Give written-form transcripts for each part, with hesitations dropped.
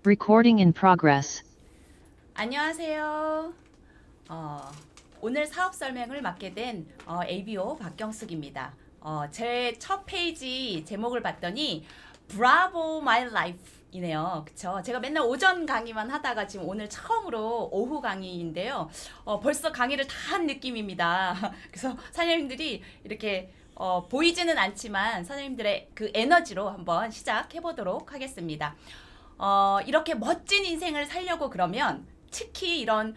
Recording in progress. 안녕하세요. 오늘 사업 설명을 맡게 된 ABO 박경숙입니다. 제 첫 페이지 제목을 봤더니 Bravo My Life 이네요. 그쵸? 제가 맨날 오전 강의만 하다가 지금 오늘 처음으로 오후 강의인데요. 벌써 강의를 다 한 느낌입니다. 그래서 사장님들이 이렇게 보이지는 않지만 사장님들의 그 에너지로 한번 시작해 보도록 하겠습니다. 이렇게 멋진 인생을 살려고 그러면 특히 이런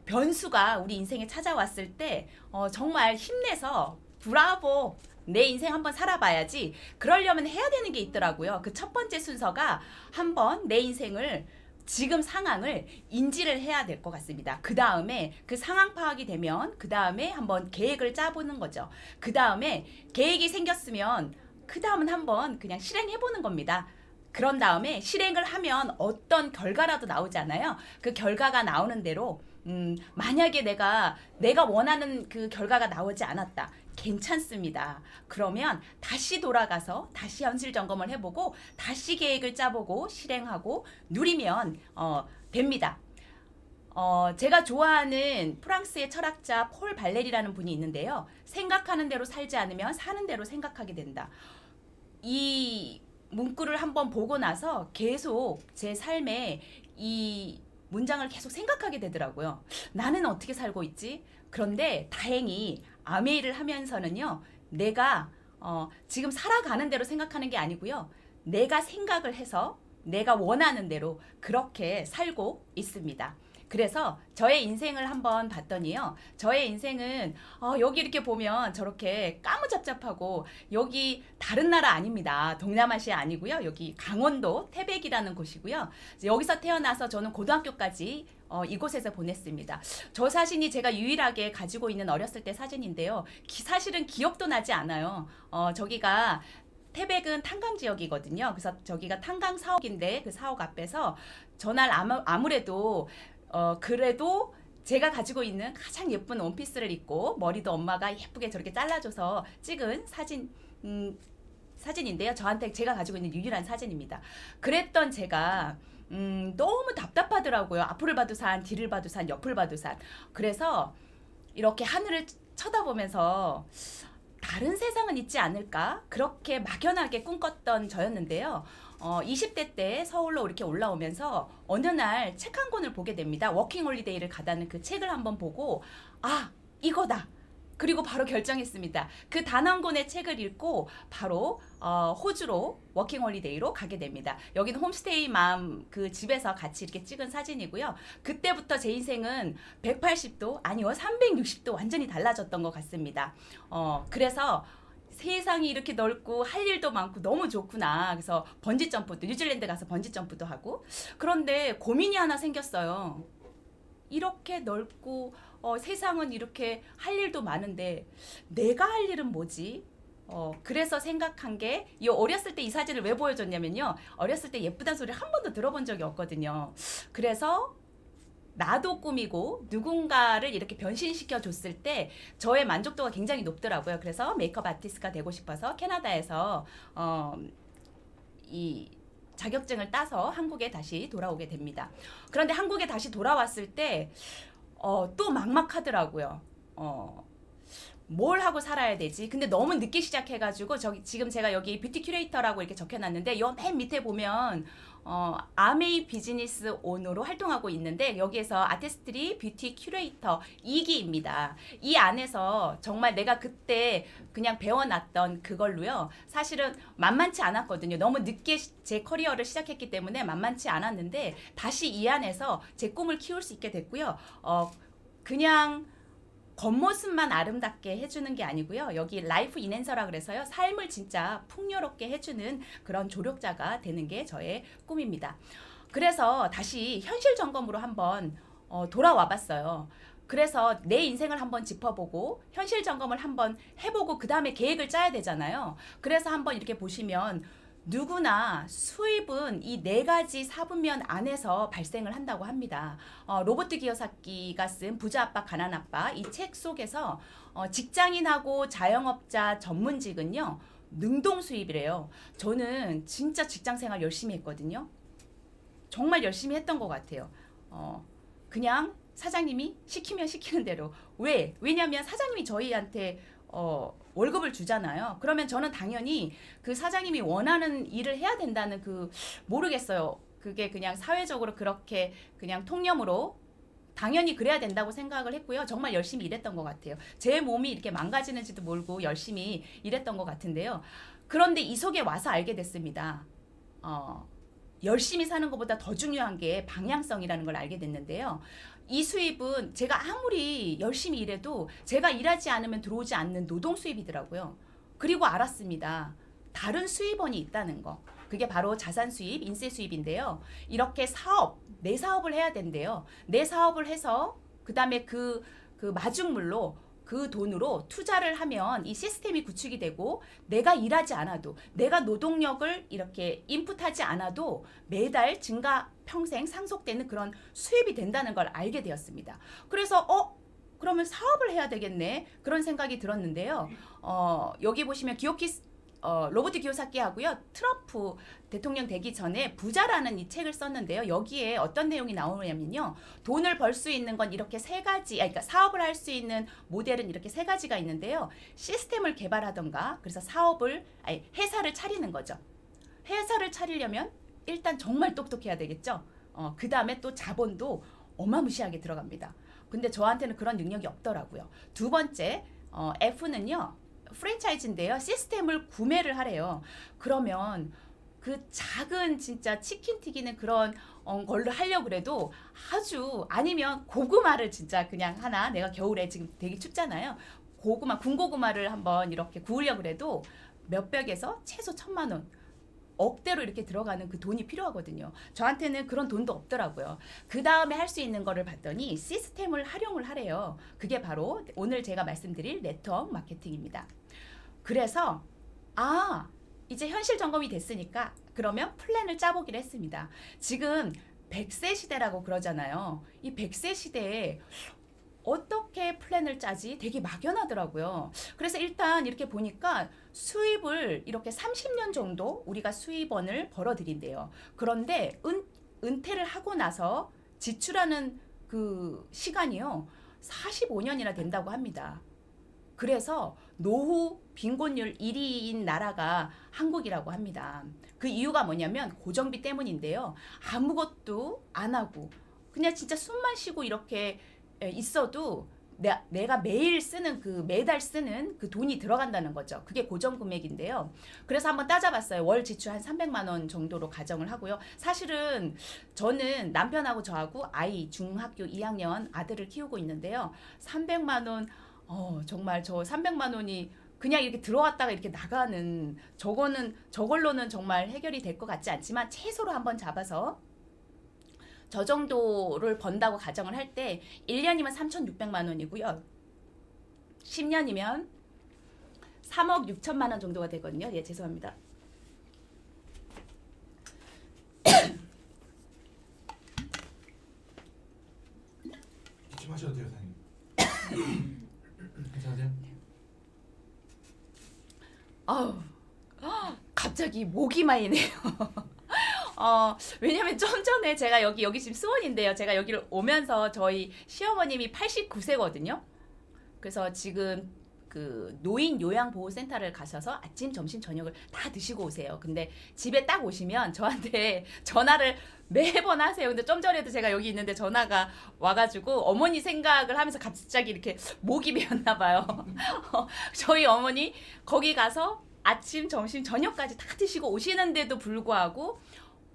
변수가 우리 인생에 찾아왔을 때 정말 힘내서 브라보 내 인생 한번 살아봐야지. 그러려면 해야 되는 게 있더라고요. 그 첫 번째 순서가 한번 내 인생을 지금 상황을 인지를 해야 될 것 같습니다. 그 다음에 그 상황 파악이 되면 그 다음에 한번 계획을 짜보는 거죠. 그 다음에 계획이 생겼으면 그 다음은 한번 그냥 실행해보는 겁니다. 그런 다음에 실행을 하면 어떤 결과라도 나오잖아요. 그 결과가 나오는 대로 만약에 내가 원하는 그 결과가 나오지 않았다. 괜찮습니다. 그러면 다시 돌아가서 다시 현실 점검을 해보고 다시 계획을 짜보고 실행하고 누리면 됩니다. 제가 좋아하는 프랑스의 철학자 폴 발레리라는 분이 있는데요. 생각하는 대로 살지 않으면 사는 대로 생각하게 된다. 이 문구를 한번 보고 나서 계속 제 삶에 이 문장을 계속 생각하게 되더라고요. 나는 어떻게 살고 있지? 그런데 다행히 아메이를 하면서는요, 내가 지금 살아가는 대로 생각하는 게 아니고요, 내가 생각을 해서 내가 원하는 대로 그렇게 살고 있습니다. 그래서 저의 인생을 한번 봤더니요. 저의 인생은 여기 이렇게 보면 저렇게 까무잡잡하고 여기 다른 나라 아닙니다. 동남아시아 아니고요. 여기 강원도 태백이라는 곳이고요. 여기서 태어나서 저는 고등학교까지 이곳에서 보냈습니다. 저 사진이 제가 유일하게 가지고 있는 어렸을 때 사진인데요. 사실은 기억도 나지 않아요. 저기가 태백은 탄강 지역이거든요. 그래서 저기가 탄강 사옥인데 그 사옥 앞에서 전날 아무래도 그래도 제가 가지고 있는 가장 예쁜 원피스를 입고 머리도 엄마가 예쁘게 저렇게 잘라줘서 찍은 사진인데요. 저한테 제가 가지고 있는 유일한 사진입니다. 그랬던 제가 너무 답답하더라고요. 앞을 봐도 산, 뒤를 봐도 산, 옆을 봐도 산. 그래서 이렇게 하늘을 쳐다보면서 다른 세상은 있지 않을까? 그렇게 막연하게 꿈꿨던 저였는데요. 20대 때 서울로 이렇게 올라오면서 어느 날 책 한 권을 보게 됩니다. 워킹 홀리데이를 가다는 그 책을 한번 보고 이거다. 그리고 바로 결정했습니다. 그 단 한 권의 책을 읽고 바로 호주로 워킹 홀리데이로 가게 됩니다. 여기는 홈스테이 맘 그 집에서 같이 이렇게 찍은 사진이고요. 그때부터 제 인생은 180도 아니요 360도 완전히 달라졌던 것 같습니다. 그래서 세상이 이렇게 넓고 할 일도 많고 너무 좋구나. 그래서 번지 점프도 뉴질랜드 가서 번지 점프도 하고 그런데 고민이 하나 생겼어요. 이렇게 넓고 세상은 이렇게 할 일도 많은데 내가 할 일은 뭐지? 그래서 생각한 게 이 어렸을 때 이 사진을 왜 보여줬냐면요. 어렸을 때 예쁘다는 소리를 한 번도 들어본 적이 없거든요. 그래서 나도 꾸미고 누군가를 이렇게 변신시켜 줬을 때 저의 만족도가 굉장히 높더라고요. 그래서 메이크업 아티스트가 되고 싶어서 캐나다에서 이 자격증을 따서 한국에 다시 돌아오게 됩니다. 그런데 한국에 다시 돌아왔을 때 또 막막하더라고요. 뭘 하고 살아야 되지? 근데 너무 늦게 시작해가지고 지금 제가 여기 뷰티 큐레이터라고 이렇게 적혀놨는데 요 맨 밑에 보면 아메이 비즈니스 온으로 활동하고 있는데 여기에서 아티스트리 뷰티 큐레이터 2기입니다. 이 안에서 정말 내가 그때 그냥 배워놨던 그걸로요. 사실은 만만치 않았거든요. 너무 늦게 제 커리어를 시작했기 때문에 만만치 않았는데 다시 이 안에서 제 꿈을 키울 수 있게 됐고요. 그냥 겉모습만 아름답게 해주는 게 아니고요. 여기 라이프 인핸서라 그래서요. 삶을 진짜 풍요롭게 해주는 그런 조력자가 되는 게 저의 꿈입니다. 그래서 다시 현실 점검으로 한번 돌아와 봤어요. 그래서 내 인생을 한번 짚어보고 현실 점검을 한번 해보고 그 다음에 계획을 짜야 되잖아요. 그래서 한번 이렇게 보시면 누구나 수입은 이 네 가지 사분면 안에서 발생을 한다고 합니다. 로버트 기요사키가 쓴 부자 아빠 가난 아빠 이 책 속에서 직장인하고 자영업자 전문직은요 능동 수입이래요. 저는 진짜 직장 생활 열심히 했거든요. 정말 열심히 했던 것 같아요. 그냥 사장님이 시키면 시키는 대로. 왜냐면 사장님이 저희한테 월급을 주잖아요. 그러면 저는 당연히 그 사장님이 원하는 일을 해야 된다는 모르겠어요. 그게 그냥 사회적으로 그렇게 그냥 통념으로 당연히 그래야 된다고 생각을 했고요. 정말 열심히 일했던 것 같아요. 제 몸이 이렇게 망가지는지도 모르고 열심히 일했던 것 같은데요. 그런데 이 속에 와서 알게 됐습니다. 열심히 사는 것보다 더 중요한 게 방향성이라는 걸 알게 됐는데요. 이 수입은 제가 아무리 열심히 일해도 제가 일하지 않으면 들어오지 않는 노동 수입이더라고요. 그리고 알았습니다. 다른 수입원이 있다는 거. 그게 바로 자산 수입, 인세 수입인데요. 이렇게 내 사업을 해야 된대요. 내 사업을 해서 그다음에 그 마중물로 그 돈으로 투자를 하면 이 시스템이 구축이 되고 내가 일하지 않아도 내가 노동력을 이렇게 인풋하지 않아도 매달 평생 상속되는 그런 수입이 된다는 걸 알게 되었습니다. 그래서 그러면 사업을 해야 되겠네 그런 생각이 들었는데요. 여기 보시면 로버트 기요사키하고요. 트럼프 대통령 되기 전에 부자라는 이 책을 썼는데요. 여기에 어떤 내용이 나오냐면요. 돈을 벌 수 있는 건 이렇게 세 가지, 그러니까 사업을 할 수 있는 모델은 이렇게 세 가지가 있는데요. 시스템을 개발하던가, 그래서 회사를 차리는 거죠. 회사를 차리려면 일단 정말 똑똑해야 되겠죠. 그 다음에 또 자본도 어마무시하게 들어갑니다. 근데 저한테는 그런 능력이 없더라고요. 두 번째, F는요. 프랜차이즈인데요. 시스템을 구매를 하래요. 그러면 그 작은 진짜 치킨 튀기는 그런 걸로 하려고 그래도 아니면 고구마를 진짜 그냥 하나, 내가 겨울에 지금 되게 춥잖아요. 군고구마를 한번 이렇게 구우려고 그래도 몇백에서 최소 1,000만 원. 억대로 이렇게 들어가는 그 돈이 필요하거든요. 저한테는 그런 돈도 없더라고요. 그 다음에 할 수 있는 거를 봤더니 시스템을 활용을 하래요. 그게 바로 오늘 제가 말씀드릴 네트워크 마케팅입니다. 그래서 이제 현실 점검이 됐으니까 그러면 플랜을 짜보기로 했습니다. 지금 100세 시대라고 그러잖아요. 이 100세 시대에 어떻게 플랜을 짜지? 되게 막연하더라고요. 그래서 일단 이렇게 보니까 수입을 이렇게 30년 정도 우리가 수입원을 벌어들인대요. 그런데 은퇴를 하고 나서 지출하는 그 시간이요. 45년이나 된다고 합니다. 그래서 노후 빈곤율 1위인 나라가 한국이라고 합니다. 그 이유가 뭐냐면 고정비 때문인데요. 아무것도 안 하고 그냥 진짜 숨만 쉬고 이렇게 있어도 내가 매달 쓰는 그 돈이 들어간다는 거죠. 그게 고정 금액인데요. 그래서 한번 따져봤어요. 월 지출 한 300만 원 정도로 가정을 하고요. 사실은 저는 남편하고 저하고 중학교 2학년 아들을 키우고 있는데요. 300만 원 정말 저 300만 원이 그냥 이렇게 들어왔다가 이렇게 나가는 저걸로는 정말 해결이 될 것 같지 않지만 최소로 한번 잡아서 저 정도를 번다고 가정을 할 때 1년이면 3,600만 원이고요. 10년이면 3억 6천만 원 정도가 되거든요. 예, 죄송합니다. 기침하셔도 돼요, 사장님. 괜찮으세요? 갑자기 목이 마이네요. 왜냐면 좀 전에 제가 여기 지금 수원인데요. 제가 여기를 오면서 저희 시어머님이 89세거든요. 그래서 지금 그 노인 요양보호센터를 가셔서 아침, 점심, 저녁을 다 드시고 오세요. 근데 집에 딱 오시면 저한테 전화를 매번 하세요. 근데 좀 전에도 제가 여기 있는데 전화가 와가지고 어머니 생각을 하면서 갑자기 이렇게 목이 메었나 봐요. 저희 어머니 거기 가서 아침, 점심, 저녁까지 다 드시고 오시는데도 불구하고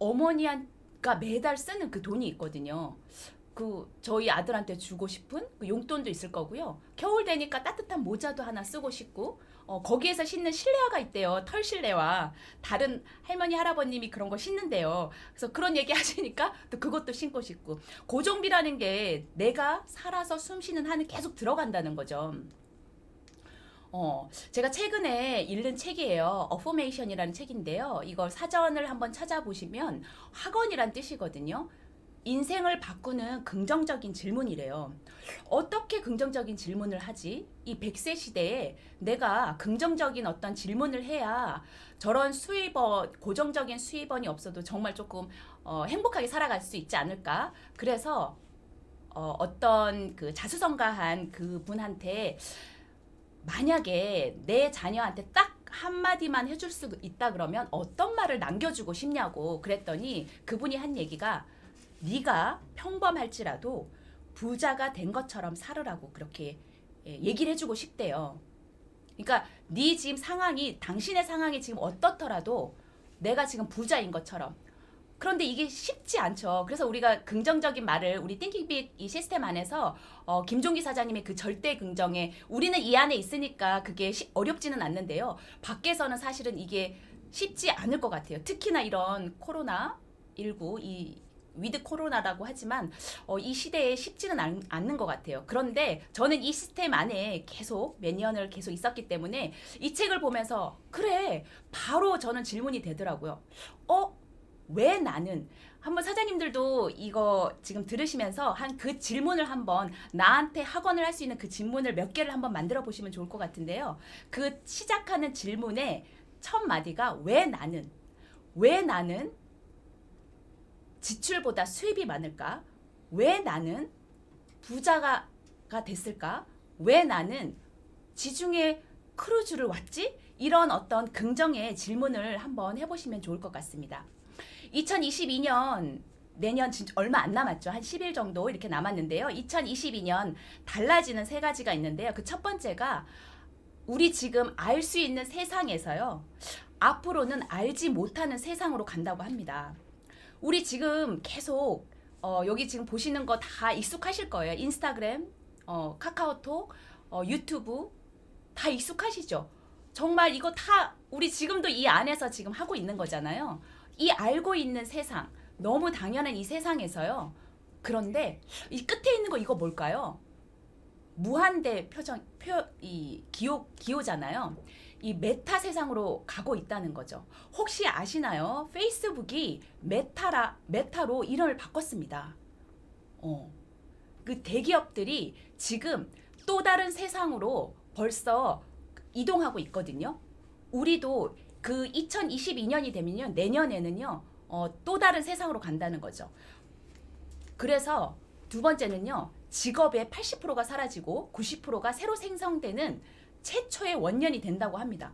어머니가 매달 쓰는 그 돈이 있거든요. 저희 아들한테 주고 싶은 그 용돈도 있을 거고요. 겨울 되니까 따뜻한 모자도 하나 쓰고 싶고 거기에서 신는 실내화가 있대요. 털 실내화. 다른 할머니 할아버님이 그런 거 신는데요. 그래서 그런 얘기 하시니까 또 그것도 신고 싶고 고정비라는 게 내가 살아서 숨 쉬는 한은 계속 들어간다는 거죠. 제가 최근에 읽은 책이에요. 어포메이션이라는 책인데요. 이걸 사전을 한번 찾아보시면 학원이란 뜻이거든요. 인생을 바꾸는 긍정적인 질문이래요. 어떻게 긍정적인 질문을 하지? 이 100세 시대에 내가 긍정적인 어떤 질문을 해야 저런 수입원, 고정적인 수입원이 없어도 정말 조금 행복하게 살아갈 수 있지 않을까? 그래서 어떤 그 자수성가한 그 분한테 만약에 내 자녀한테 딱 한마디만 해줄 수 있다 그러면 어떤 말을 남겨주고 싶냐고 그랬더니 그분이 한 얘기가 네가 평범할지라도 부자가 된 것처럼 살으라고 그렇게 얘기를 해주고 싶대요. 그러니까 네 지금 상황이 당신의 상황이 지금 어떻더라도 내가 지금 부자인 것처럼. 그런데 이게 쉽지 않죠. 그래서 우리가 긍정적인 말을 우리 띵킹빅 이 시스템 안에서 김종기 사장님의 그 절대 긍정에 우리는 이 안에 있으니까 그게 어렵지는 않는데요. 밖에서는 사실은 이게 쉽지 않을 것 같아요. 특히나 이런 코로나19 이 위드 코로나라고 하지만 이 시대에 쉽지는 않는 것 같아요. 그런데 저는 이 시스템 안에 계속 몇 년을 계속 있었기 때문에 이 책을 보면서 그래 바로 저는 질문이 되더라고요. 왜 나는 한번 사장님들도 이거 지금 들으시면서 한 그 질문을 한번 나한테 학원을 할 수 있는 그 질문을 몇 개를 한번 만들어 보시면 좋을 것 같은데요. 그 시작하는 질문의 첫 마디가 왜 나는 지출보다 수입이 많을까? 왜 나는 부자가 됐을까? 왜 나는 지중해 크루즈를 왔지? 이런 어떤 긍정의 질문을 한번 해보시면 좋을 것 같습니다. 2022년 내년 진짜 얼마 안 남았죠. 한 10일 정도 이렇게 남았는데요. 2022년 달라지는 세 가지가 있는데요. 그 첫 번째가 우리 지금 알 수 있는 세상에서요. 앞으로는 알지 못하는 세상으로 간다고 합니다. 우리 지금 계속 여기 지금 보시는 거 다 익숙하실 거예요. 인스타그램, 카카오톡, 유튜브 다 익숙하시죠? 정말 이거 다 우리 지금도 이 안에서 지금 하고 있는 거잖아요. 이 알고 있는 세상, 너무 당연한 이 세상에서요. 그런데 이 끝에 있는 거 이거 뭘까요? 무한대 기호잖아요. 이 메타 세상으로 가고 있다는 거죠. 혹시 아시나요? 페이스북이 메타로 이름을 바꿨습니다. 그 대기업들이 지금 또 다른 세상으로 벌써 이동하고 있거든요. 우리도 그 2022년이 되면요. 내년에는요. 또 다른 세상으로 간다는 거죠. 그래서 두 번째는요. 직업의 80%가 사라지고 90%가 새로 생성되는 최초의 원년이 된다고 합니다.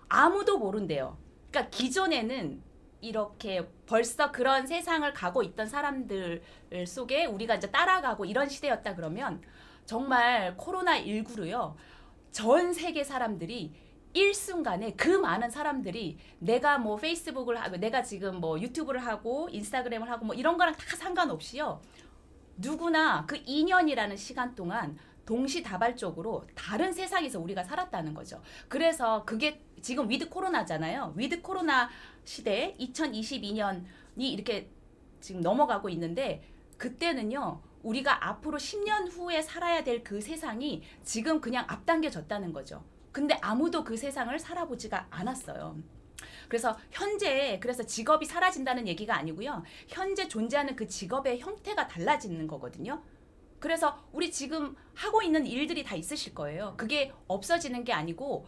아무도 모른대요. 그러니까 기존에는 이렇게 벌써 그런 세상을 가고 있던 사람들 속에 우리가 이제 따라가고 이런 시대였다 그러면 정말 코로나19로요. 전 세계 사람들이 일순간에 그 많은 사람들이 내가 뭐 페이스북을 하고 내가 지금 뭐 유튜브를 하고 인스타그램을 하고 뭐 이런 거랑 다 상관없이요. 누구나 그 2년이라는 시간 동안 동시다발적으로 다른 세상에서 우리가 살았다는 거죠. 그래서 그게 지금 위드 코로나잖아요. 위드 코로나 시대 2022년이 이렇게 지금 넘어가고 있는데 그때는요. 우리가 앞으로 10년 후에 살아야 될 그 세상이 지금 그냥 앞당겨졌다는 거죠. 근데 아무도 그 세상을 살아보지가 않았어요. 그래서 현재 그래서 직업이 사라진다는 얘기가 아니고요. 현재 존재하는 그 직업의 형태가 달라지는 거거든요. 그래서 우리 지금 하고 있는 일들이 다 있으실 거예요. 그게 없어지는 게 아니고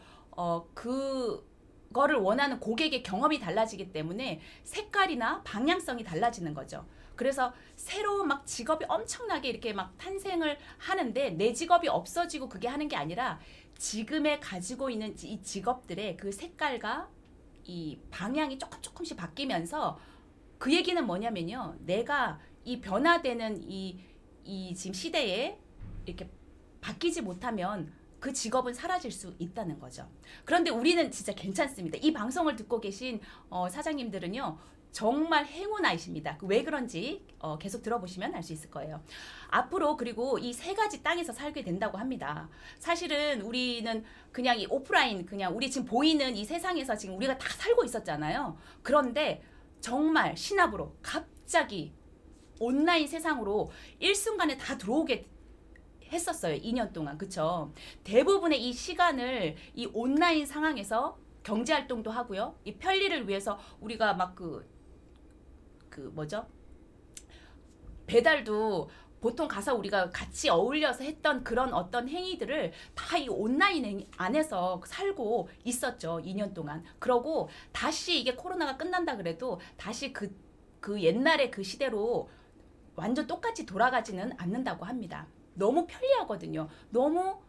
그거를 원하는 고객의 경험이 달라지기 때문에 색깔이나 방향성이 달라지는 거죠. 그래서 새로 막 직업이 엄청나게 이렇게 막 탄생을 하는데 내 직업이 없어지고 그게 하는 게 아니라 지금에 가지고 있는 이 직업들의 그 색깔과 이 방향이 조금씩 바뀌면서 그 얘기는 뭐냐면요. 내가 이 변화되는 이 지금 시대에 이렇게 바뀌지 못하면 그 직업은 사라질 수 있다는 거죠. 그런데 우리는 진짜 괜찮습니다. 이 방송을 듣고 계신 사장님들은요. 정말 행운아이십니다. 왜 그런지 계속 들어보시면 알 수 있을 거예요. 앞으로 그리고 이 세 가지 땅에서 살게 된다고 합니다. 사실은 우리는 그냥 이 오프라인 그냥 우리 지금 보이는 이 세상에서 지금 우리가 다 살고 있었잖아요. 그런데 정말 신압으로 갑자기 온라인 세상으로 일순간에 다 들어오게 했었어요. 2년 동안. 그쵸? 대부분의 이 시간을 이 온라인 상황에서 경제활동도 하고요. 이 편리를 위해서 우리가 막 뭐죠? 배달도 보통 가서 우리가 같이 어울려서 했던 그런 어떤 행위들을 다 이 온라인 안에서 살고 있었죠. 2년 동안. 그러고 다시 이게 코로나가 끝난다 그래도 다시 그 옛날의 그 시대로 완전 똑같이 돌아가지는 않는다고 합니다. 너무 편리하거든요. 너무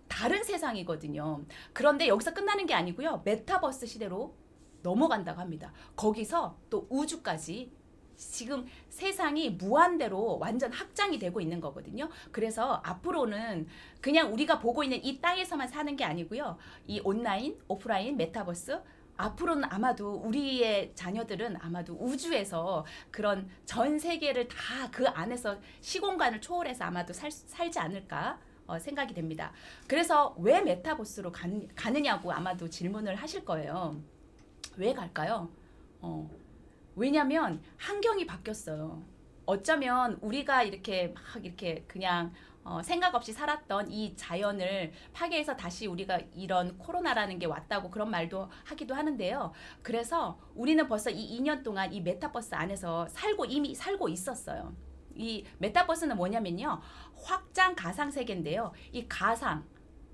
다른 세상이거든요. 그런데 여기서 끝나는 게 아니고요. 메타버스 시대로 넘어간다고 합니다. 거기서 또 우주까지 지금 세상이 무한대로 완전 확장이 되고 있는 거거든요. 그래서 앞으로는 그냥 우리가 보고 있는 이 땅에서만 사는 게 아니고요. 이 온라인, 오프라인, 메타버스 앞으로는 아마도 우리의 자녀들은 아마도 우주에서 그런 전 세계를 다 그 안에서 시공간을 초월해서 아마도 살지 않을까 생각이 됩니다. 그래서 왜 메타버스로 가느냐고 아마도 질문을 하실 거예요. 왜 갈까요? 왜냐면 환경이 바뀌었어요. 어쩌면 우리가 이렇게 막 이렇게 그냥 생각 없이 살았던 이 자연을 파괴해서 다시 우리가 이런 코로나라는 게 왔다고 그런 말도 하기도 하는데요. 그래서 우리는 벌써 이 2년 동안 이 메타버스 안에서 이미 살고 있었어요. 이 메타버스는 뭐냐면요. 확장 가상 세계인데요. 이 가상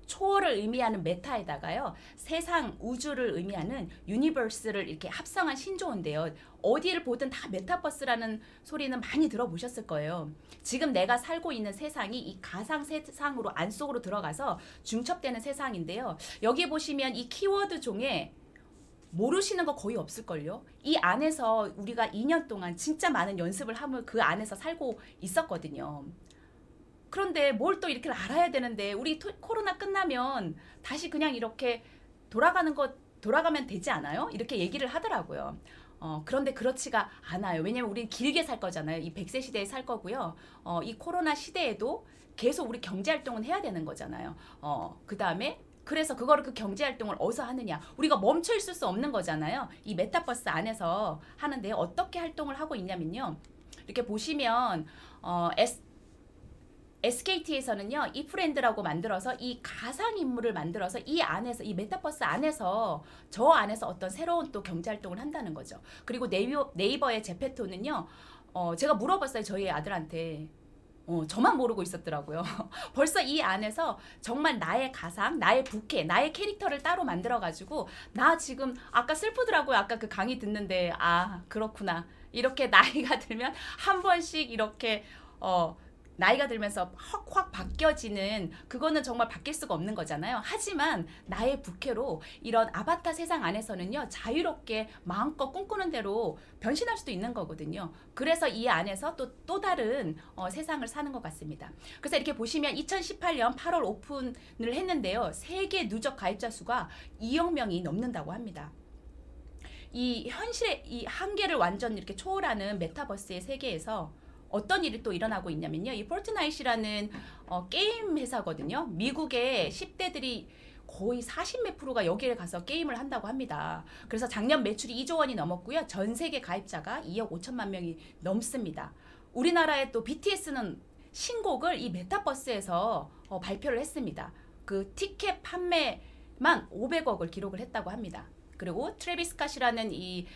초월을 의미하는 메타에다가요. 세상 우주를 의미하는 유니버스를 이렇게 합성한 신조어인데요. 어디를 보든 다 메타버스라는 소리는 많이 들어보셨을 거예요. 지금 내가 살고 있는 세상이 이 가상 세상으로 안속으로 들어가서 중첩되는 세상인데요. 여기 보시면 이 키워드 중에 모르시는 거 거의 없을걸요. 이 안에서 우리가 2년 동안 진짜 많은 연습을 하면 그 안에서 살고 있었거든요. 그런데 뭘 또 이렇게 알아야 되는데 우리 코로나 끝나면 다시 그냥 이렇게 돌아가면 되지 않아요? 이렇게 얘기를 하더라고요. 그런데 그렇지가 않아요. 왜냐면 우리는 길게 살 거잖아요. 이 100세 시대에 살 거고요. 이 코로나 시대에도 계속 우리 경제 활동은 해야 되는 거잖아요. 그다음에 그래서 그 경제 활동을 어디서 하느냐? 우리가 멈춰 있을 수 없는 거잖아요. 이 메타버스 안에서 하는데 어떻게 활동을 하고 있냐면요. 이렇게 보시면 SKT에서는요, 이 프렌드라고 만들어서 이 가상 인물을 만들어서 이 안에서 이 메타버스 안에서 저 안에서 어떤 새로운 또 경제 활동을 한다는 거죠. 그리고 네이버의 제페토는요, 제가 물어봤어요 저희 아들한테. 저만 모르고 있었더라고요. 벌써 이 안에서 정말 나의 가상, 나의 부캐, 나의 캐릭터를 따로 만들어가지고 나 지금 아까 슬프더라고요. 아까 그 강의 듣는데 그렇구나. 이렇게 나이가 들면 한 번씩 이렇게 나이가 들면서 확 바뀌어지는 그거는 정말 바뀔 수가 없는 거잖아요. 하지만 나의 부캐로 이런 아바타 세상 안에서는요. 자유롭게 마음껏 꿈꾸는 대로 변신할 수도 있는 거거든요. 그래서 이 안에서 또 다른 세상을 사는 것 같습니다. 그래서 이렇게 보시면 2018년 8월 오픈을 했는데요. 세계 누적 가입자 수가 2억 명이 넘는다고 합니다. 이 현실의 이 한계를 완전 이렇게 초월하는 메타버스의 세계에서 어떤 일이 또 일어나고 있냐면요. 이 포트나잇이라는 게임 회사거든요. 미국의 10대들이 거의 40몇 프로가 여기에 가서 게임을 한다고 합니다. 그래서 작년 매출이 2조 원이 넘었고요. 전 세계 가입자가 2억 5천만 명이 넘습니다. 우리나라의 또 BTS는 신곡을 이 메타버스에서 발표를 했습니다. 그 티켓 판매만 500억을 기록을 했다고 합니다. 그리고 트래비스 스캇이라는 이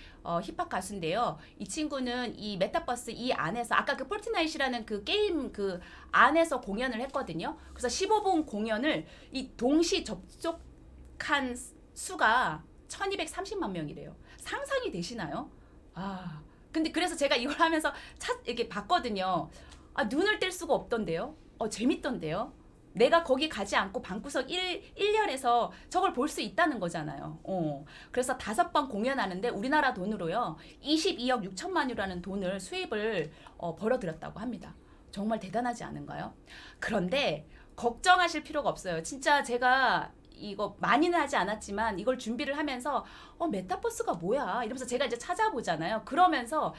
힙합 가수인데요. 이 친구는 이 메타버스 이 안에서 아까 그 포트나잇이라는 그 게임 그 안에서 공연을 했거든요. 그래서 15분 공연을 이 동시 접속한 수가 1230만 명이래요. 상상이 되시나요? 근데 그래서 제가 이걸 하면서 이렇게 봤거든요. 눈을 뗄 수가 없던데요. 재밌던데요. 내가 거기 가지 않고 방구석 1년에서 저걸 볼 수 있다는 거잖아요. 그래서 5번 공연하는데 우리나라 돈으로요. 22억 6천만 유라는 돈을 수입을 벌어들였다고 합니다. 정말 대단하지 않은가요? 그런데 걱정하실 필요가 없어요. 진짜 제가 이거 많이는 하지 않았지만 이걸 준비를 하면서 메타버스가 뭐야? 이러면서 제가 이제 찾아보잖아요. 그러면서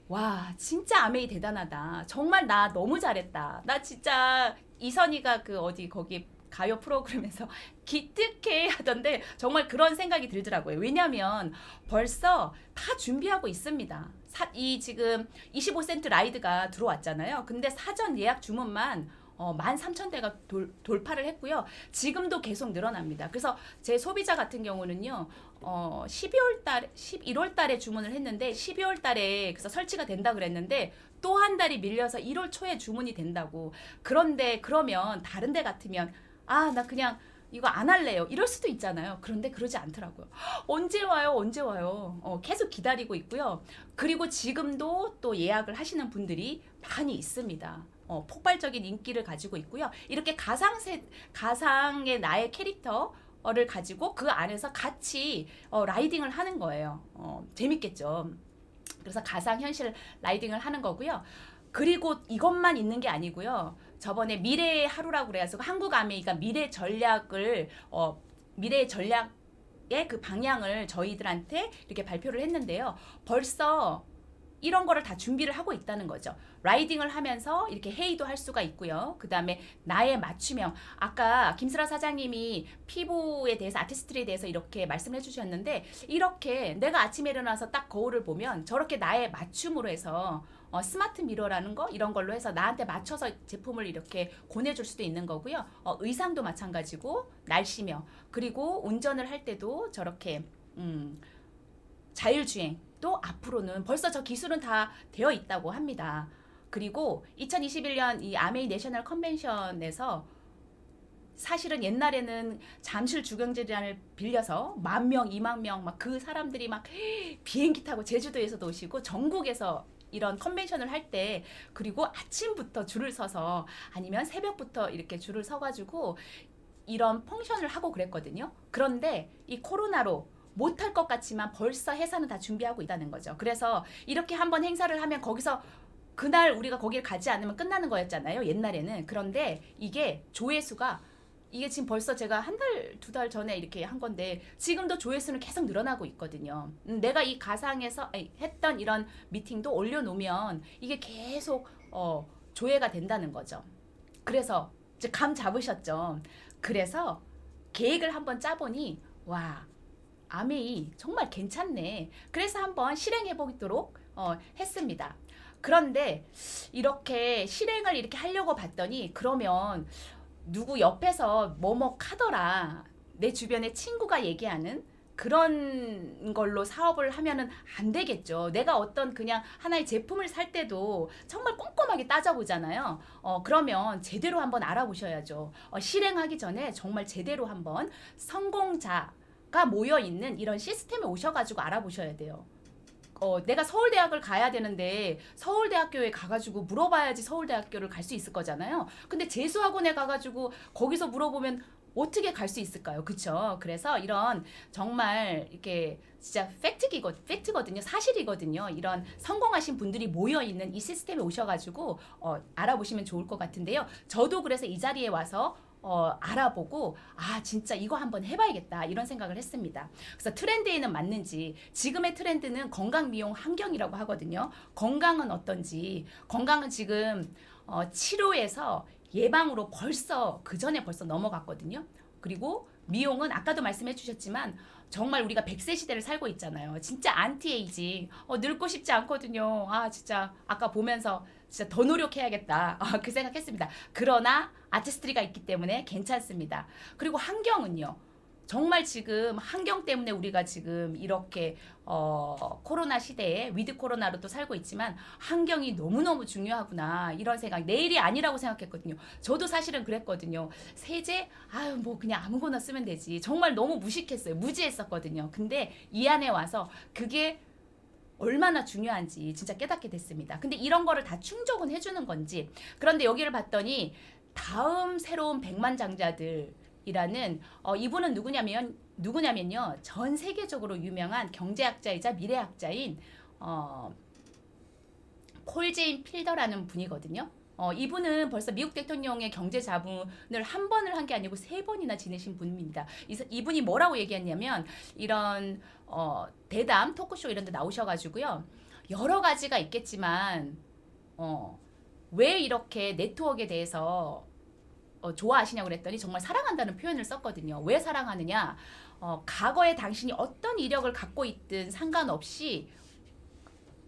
와 진짜 아메이 대단하다. 정말 나 너무 잘했다. 나 진짜 이선희가 거기 가요 프로그램에서 기특해 하던데 정말 그런 생각이 들더라고요. 왜냐하면 벌써 다 준비하고 있습니다. 이 지금 25센트 라이드가 들어왔잖아요. 근데 사전 예약 주문만 13,000대가 돌파를 했고요. 지금도 계속 늘어납니다. 그래서 제 소비자 같은 경우는요. 11월 달에 주문을 했는데 12월 달에 그래서 설치가 된다 그랬는데 또 한 달이 밀려서 1월 초에 주문이 된다고. 그런데 그러면 다른 데 같으면 나 그냥 이거 안 할래요. 이럴 수도 있잖아요. 그런데 그러지 않더라고요. 언제 와요? 언제 와요? 계속 기다리고 있고요. 그리고 지금도 또 예약을 하시는 분들이 많이 있습니다. 폭발적인 인기를 가지고 있고요. 이렇게 가상의 나의 캐릭터를 가지고 그 안에서 같이 라이딩을 하는 거예요. 재밌겠죠. 그래서 가상현실 라이딩을 하는 거고요. 그리고 이것만 있는 게 아니고요. 저번에 미래의 하루라고 그래서 한국 아메이가 미래 전략의 그 방향을 저희들한테 이렇게 발표를 했는데요. 벌써 이런 거를 다 준비를 하고 있다는 거죠. 라이딩을 하면서 이렇게 회의도 할 수가 있고요. 그 다음에 나의 맞춤형. 아까 김슬아 사장님이 피부에 대해서 아티스트에 대해서 이렇게 말씀해 주셨는데 이렇게 내가 아침에 일어나서 딱 거울을 보면 저렇게 나의 맞춤으로 해서 스마트 미러라는 거 이런 걸로 해서 나한테 맞춰서 제품을 이렇게 권해줄 수도 있는 거고요. 의상도 마찬가지고 날씨며 그리고 운전을 할 때도 저렇게 자율주행 또 앞으로는 벌써 저 기술은 다 되어 있다고 합니다. 그리고 2021년 이 아메이 내셔널 컨벤션에서 사실은 옛날에는 잠실 주경재단을 빌려서 10,000명, 20,000명 막 그 사람들이 막 비행기 타고 제주도에서도 오시고 전국에서 이런 컨벤션을 할 때 그리고 아침부터 줄을 서서 아니면 새벽부터 이렇게 줄을 서가지고 이런 펑션을 하고 그랬거든요. 그런데 이 코로나로 못할 것 같지만 벌써 회사는 다 준비하고 있다는 거죠. 그래서 이렇게 한번 행사를 하면 거기서 그날 우리가 거기를 가지 않으면 끝나는 거였잖아요. 옛날에는. 그런데 이게 조회수가 이게 지금 벌써 제가 한 달, 2달 전에 이렇게 한 건데 지금도 조회수는 계속 늘어나고 있거든요. 내가 이 가상에서 했던 이런 미팅도 올려놓으면 이게 계속 조회가 된다는 거죠. 그래서 이제 감 잡으셨죠. 그래서 계획을 한번 짜보니 와 아메이 정말 괜찮네. 그래서 한번 실행해 보도록 했습니다. 그런데 이렇게 실행을 이렇게 하려고 봤더니 그러면 누구 옆에서 뭐뭐 하더라 내 주변에 친구가 얘기하는 그런 걸로 사업을 하면은 안 되겠죠. 내가 어떤 그냥 하나의 제품을 살 때도 정말 꼼꼼하게 따져보잖아요. 그러면 제대로 한번 알아보셔야죠. 실행하기 전에 정말 제대로 한번 성공자가 모여있는 이런 시스템에 오셔가지고 알아보셔야 돼요. 내가 서울대학을 가야 되는데 서울대학교에 가가지고 물어봐야지 서울대학교를 갈 수 있을 거잖아요. 근데 재수학원에 가가지고 거기서 물어보면 어떻게 갈 수 있을까요? 그쵸? 그래서 이런 정말 이렇게 진짜 팩트거든요. 사실이거든요. 이런 성공하신 분들이 모여있는 이 시스템에 오셔가지고 알아보시면 좋을 것 같은데요. 저도 그래서 이 자리에 와서 알아보고 진짜 이거 한번 해봐야겠다 이런 생각을 했습니다. 그래서 트렌드에는 맞는지 지금의 트렌드는 건강 미용 환경이라고 하거든요. 건강은 어떤지 건강은 지금 치료에서 예방으로 벌써 그 전에 벌써 넘어갔거든요. 그리고 미용은 아까도 말씀해 주셨지만 정말 우리가 100세 시대를 살고 있잖아요. 진짜 안티에이징 늙고 싶지 않거든요. 진짜 아까 보면서 진짜 더 노력해야겠다 그 생각했습니다. 그러나 아티스트리가 있기 때문에 괜찮습니다. 그리고 환경은요. 정말 지금 환경 때문에 우리가 지금 이렇게 코로나 시대에 위드 코로나로 또 살고 있지만 환경이 너무너무 중요하구나 이런 생각. 내일이 아니라고 생각했거든요. 저도 사실은 그랬거든요. 세제 뭐 그냥 아무거나 쓰면 되지. 정말 너무 무식했어요. 무지했었거든요. 근데 이 안에 와서 그게 얼마나 중요한지 진짜 깨닫게 됐습니다. 근데 이런 거를 다 충족은 해주는 건지. 그런데 여기를 봤더니 다음 새로운 백만장자들이라는 이분은 누구냐면요. 전 세계적으로 유명한 경제학자이자 미래학자인 콜제인 필더라는 분이거든요. 이분은 벌써 미국 대통령의 경제 자문을 한 번을 한 게 아니고 3번이나 지내신 분입니다. 이분이 뭐라고 얘기했냐면 이런 대담 토크쇼 이런 데 나오셔가지고요. 여러 가지가 있겠지만 왜 이렇게 네트워크에 대해서 좋아하시냐고 그랬더니 정말 사랑한다는 표현을 썼거든요. 왜 사랑하느냐? 과거에 당신이 어떤 이력을 갖고 있든 상관없이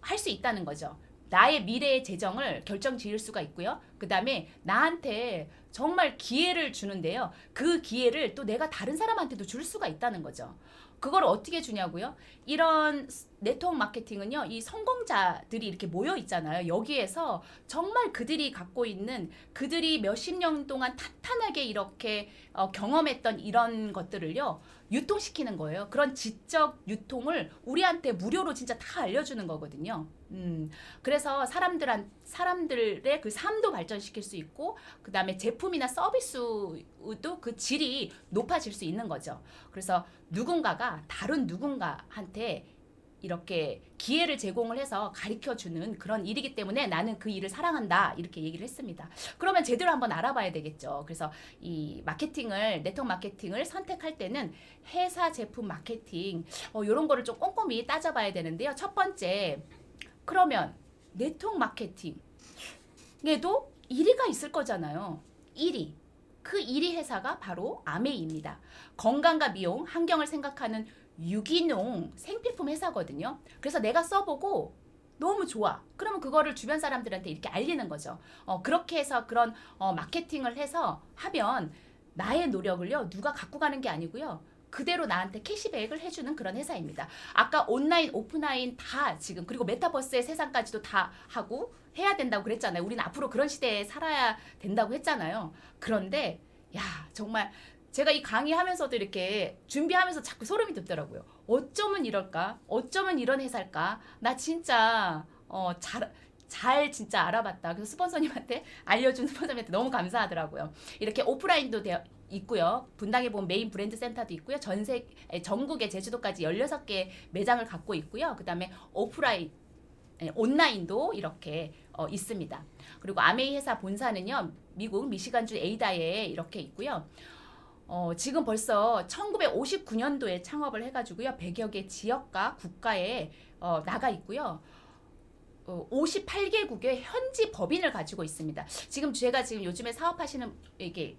할 수 있다는 거죠. 나의 미래의 재정을 결정 지을 수가 있고요. 그 다음에 나한테 정말 기회를 주는데요. 그 기회를 또 내가 다른 사람한테도 줄 수가 있다는 거죠. 그걸 어떻게 주냐고요? 이런 네트워크 마케팅은요, 이 성공자들이 이렇게 모여 있잖아요. 여기에서 정말 그들이 갖고 있는, 그들이 몇십 년 동안 탄탄하게 이렇게 경험했던 이런 것들을요, 유통시키는 거예요. 그런 지적 유통을 우리한테 무료로 진짜 다 알려주는 거거든요. 그래서 사람들의 그 삶도 발전시킬 수 있고, 그 다음에 제품이나 서비스도 그 질이 높아질 수 있는 거죠. 그래서 누군가가 다른 누군가한테 이렇게 기회를 제공을 해서 가르쳐주는 그런 일이기 때문에 나는 그 일을 사랑한다, 이렇게 얘기를 했습니다. 그러면 제대로 한번 알아봐야 되겠죠. 그래서 이 마케팅을, 네트워크 마케팅을 선택할 때는 회사 제품 마케팅 이런 거를 좀 꼼꼼히 따져봐야 되는데요. 첫 번째, 그러면 네트워크 마케팅에도 1위가 있을 거잖아요. 1위. 그 1위 회사가 바로 아메이입니다. 건강과 미용, 환경을 생각하는 유기농 생필품 회사거든요. 그래서 내가 써보고 너무 좋아. 그러면 그거를 주변 사람들한테 이렇게 알리는 거죠. 그렇게 해서 그런 마케팅을 해서 하면 나의 노력을요, 누가 갖고 가는 게 아니고요, 그대로 나한테 캐시백을 해주는 그런 회사입니다. 아까 온라인, 오프라인 다 지금, 그리고 메타버스의 세상까지도 다 하고 해야 된다고 그랬잖아요. 우리는 앞으로 그런 시대에 살아야 된다고 했잖아요. 그런데 야, 정말 제가 이 강의하면서도 이렇게 준비하면서 자꾸 소름이 돋더라고요. 어쩌면 이럴까? 어쩌면 이런 회사일까? 나 진짜 잘 진짜 알아봤다. 그래서 스폰서님한테 알려준 스폰서님한테 너무 감사하더라고요. 이렇게 오프라인도 있고요. 분당에 보면 메인 브랜드 센터도 있고요. 전국에 제주도까지 16개 매장을 갖고 있고요. 그 다음에 오프라인, 온라인도 이렇게 있습니다. 그리고 아메이 회사 본사는요, 미국 미시간주 에이다에 이렇게 있고요. 지금 벌써 1959년도에 창업을 해가지고요, 100여 개 지역과 국가에 나가 있고요. 58개국의 현지 법인을 가지고 있습니다. 제가 요즘에 사업하시는, 이게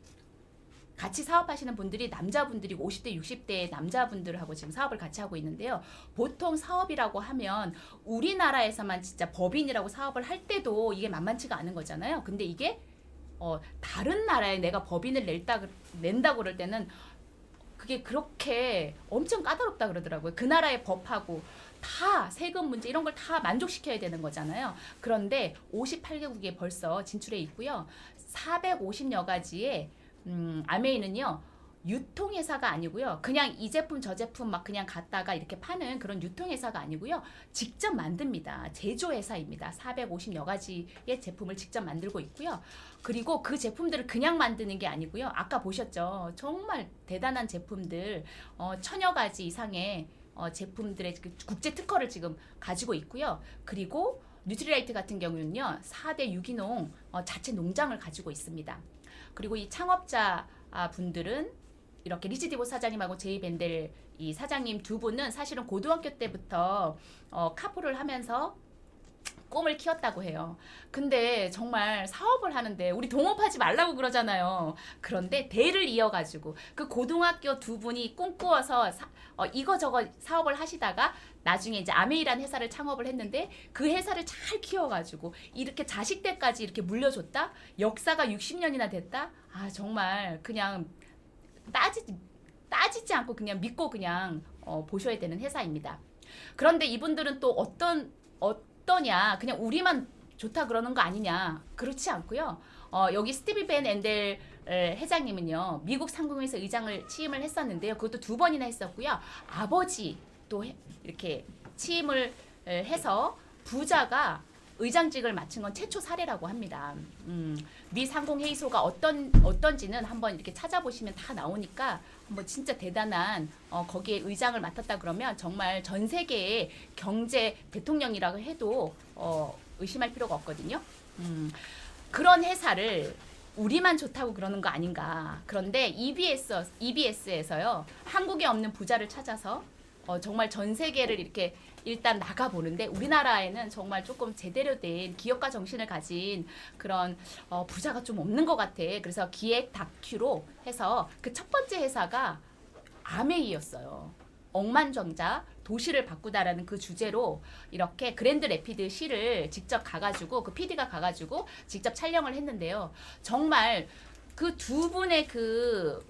같이 사업하시는 분들이 남자분들이고 50대, 60대 남자분들하고 지금 사업을 같이 하고 있는데요. 보통 사업이라고 하면 우리나라에서만 진짜 법인이라고 사업을 할 때도 이게 만만치가 않은 거잖아요. 근데 이게 다른 나라에 내가 법인을 낸다고 그럴 때는 그게 그렇게 엄청 까다롭다 그러더라고요. 그 나라의 법하고 다 세금 문제 이런 걸 다 만족시켜야 되는 거잖아요. 그런데 58개국에 벌써 진출해 있고요. 450여 가지의 아메이는요, 유통회사가 아니고요, 그냥 이 제품 저 제품 막 그냥 갖다가 이렇게 파는 그런 유통회사가 아니고요, 직접 만듭니다. 제조회사입니다. 450여 가지의 제품을 직접 만들고 있고요. 그리고 그 제품들을 그냥 만드는 게 아니고요, 아까 보셨죠? 정말 대단한 제품들, 1000여 가지 이상의 제품들의 국제 특허를 지금 가지고 있고요. 그리고 뉴트리라이트 같은 경우는요, 4대 유기농 자체 농장을 가지고 있습니다. 그리고 이 창업자 분들은 이렇게 리치 디보 사장님하고 제이 벤델 이 사장님 두 분은 사실은 고등학교 때부터 카풀을 하면서 꿈을 키웠다고 해요. 근데 정말 사업을 하는데 우리 동업하지 말라고 그러잖아요. 그런데 대를 이어가지고 그 고등학교 두 분이 꿈꾸어서 이거저거 사업을 하시다가 나중에 이제 아메이라는 회사를 창업을 했는데 그 회사를 잘 키워가지고 이렇게 자식 때까지 이렇게 물려줬다? 역사가 60년이나 됐다? 아, 정말 그냥 따지지 않고 그냥 믿고 그냥 보셔야 되는 회사입니다. 그런데 이분들은 또 어떠냐, 그냥 우리만 좋다 그러는 거 아니냐, 그렇지 않고요. 여기 스티비 벤 앤델 회장님은요, 미국 상공회에서 의장을 취임을 했었는데요, 그것도 2번이나 했었고요. 아버지도 이렇게 취임을 해서 부자가 의장직을 맡은 건 최초 사례라고 합니다. 미 상공회의소가 어떤지는 한번 이렇게 찾아보시면 다 나오니까 한번 진짜 대단한 거기에 의장을 맡았다 그러면 정말 전 세계의 경제 대통령이라고 해도 의심할 필요가 없거든요. 그런 회사를 우리만 좋다고 그러는 거 아닌가. 그런데 EBS에서요, 한국에 없는 부자를 찾아서 정말 전 세계를 이렇게 일단 나가보는데 우리나라에는 정말 조금 제대로 된 기업가 정신을 가진 그런 부자가 좀 없는 것 같아. 그래서 기획 다큐로 해서 그 첫 번째 회사가 아메이였어요. 억만장자 도시를 바꾸다라는 그 주제로 이렇게 그랜드 레피드 시를 직접 가가지고 그 PD가 가가지고 직접 촬영을 했는데요. 정말 그 두 분의 그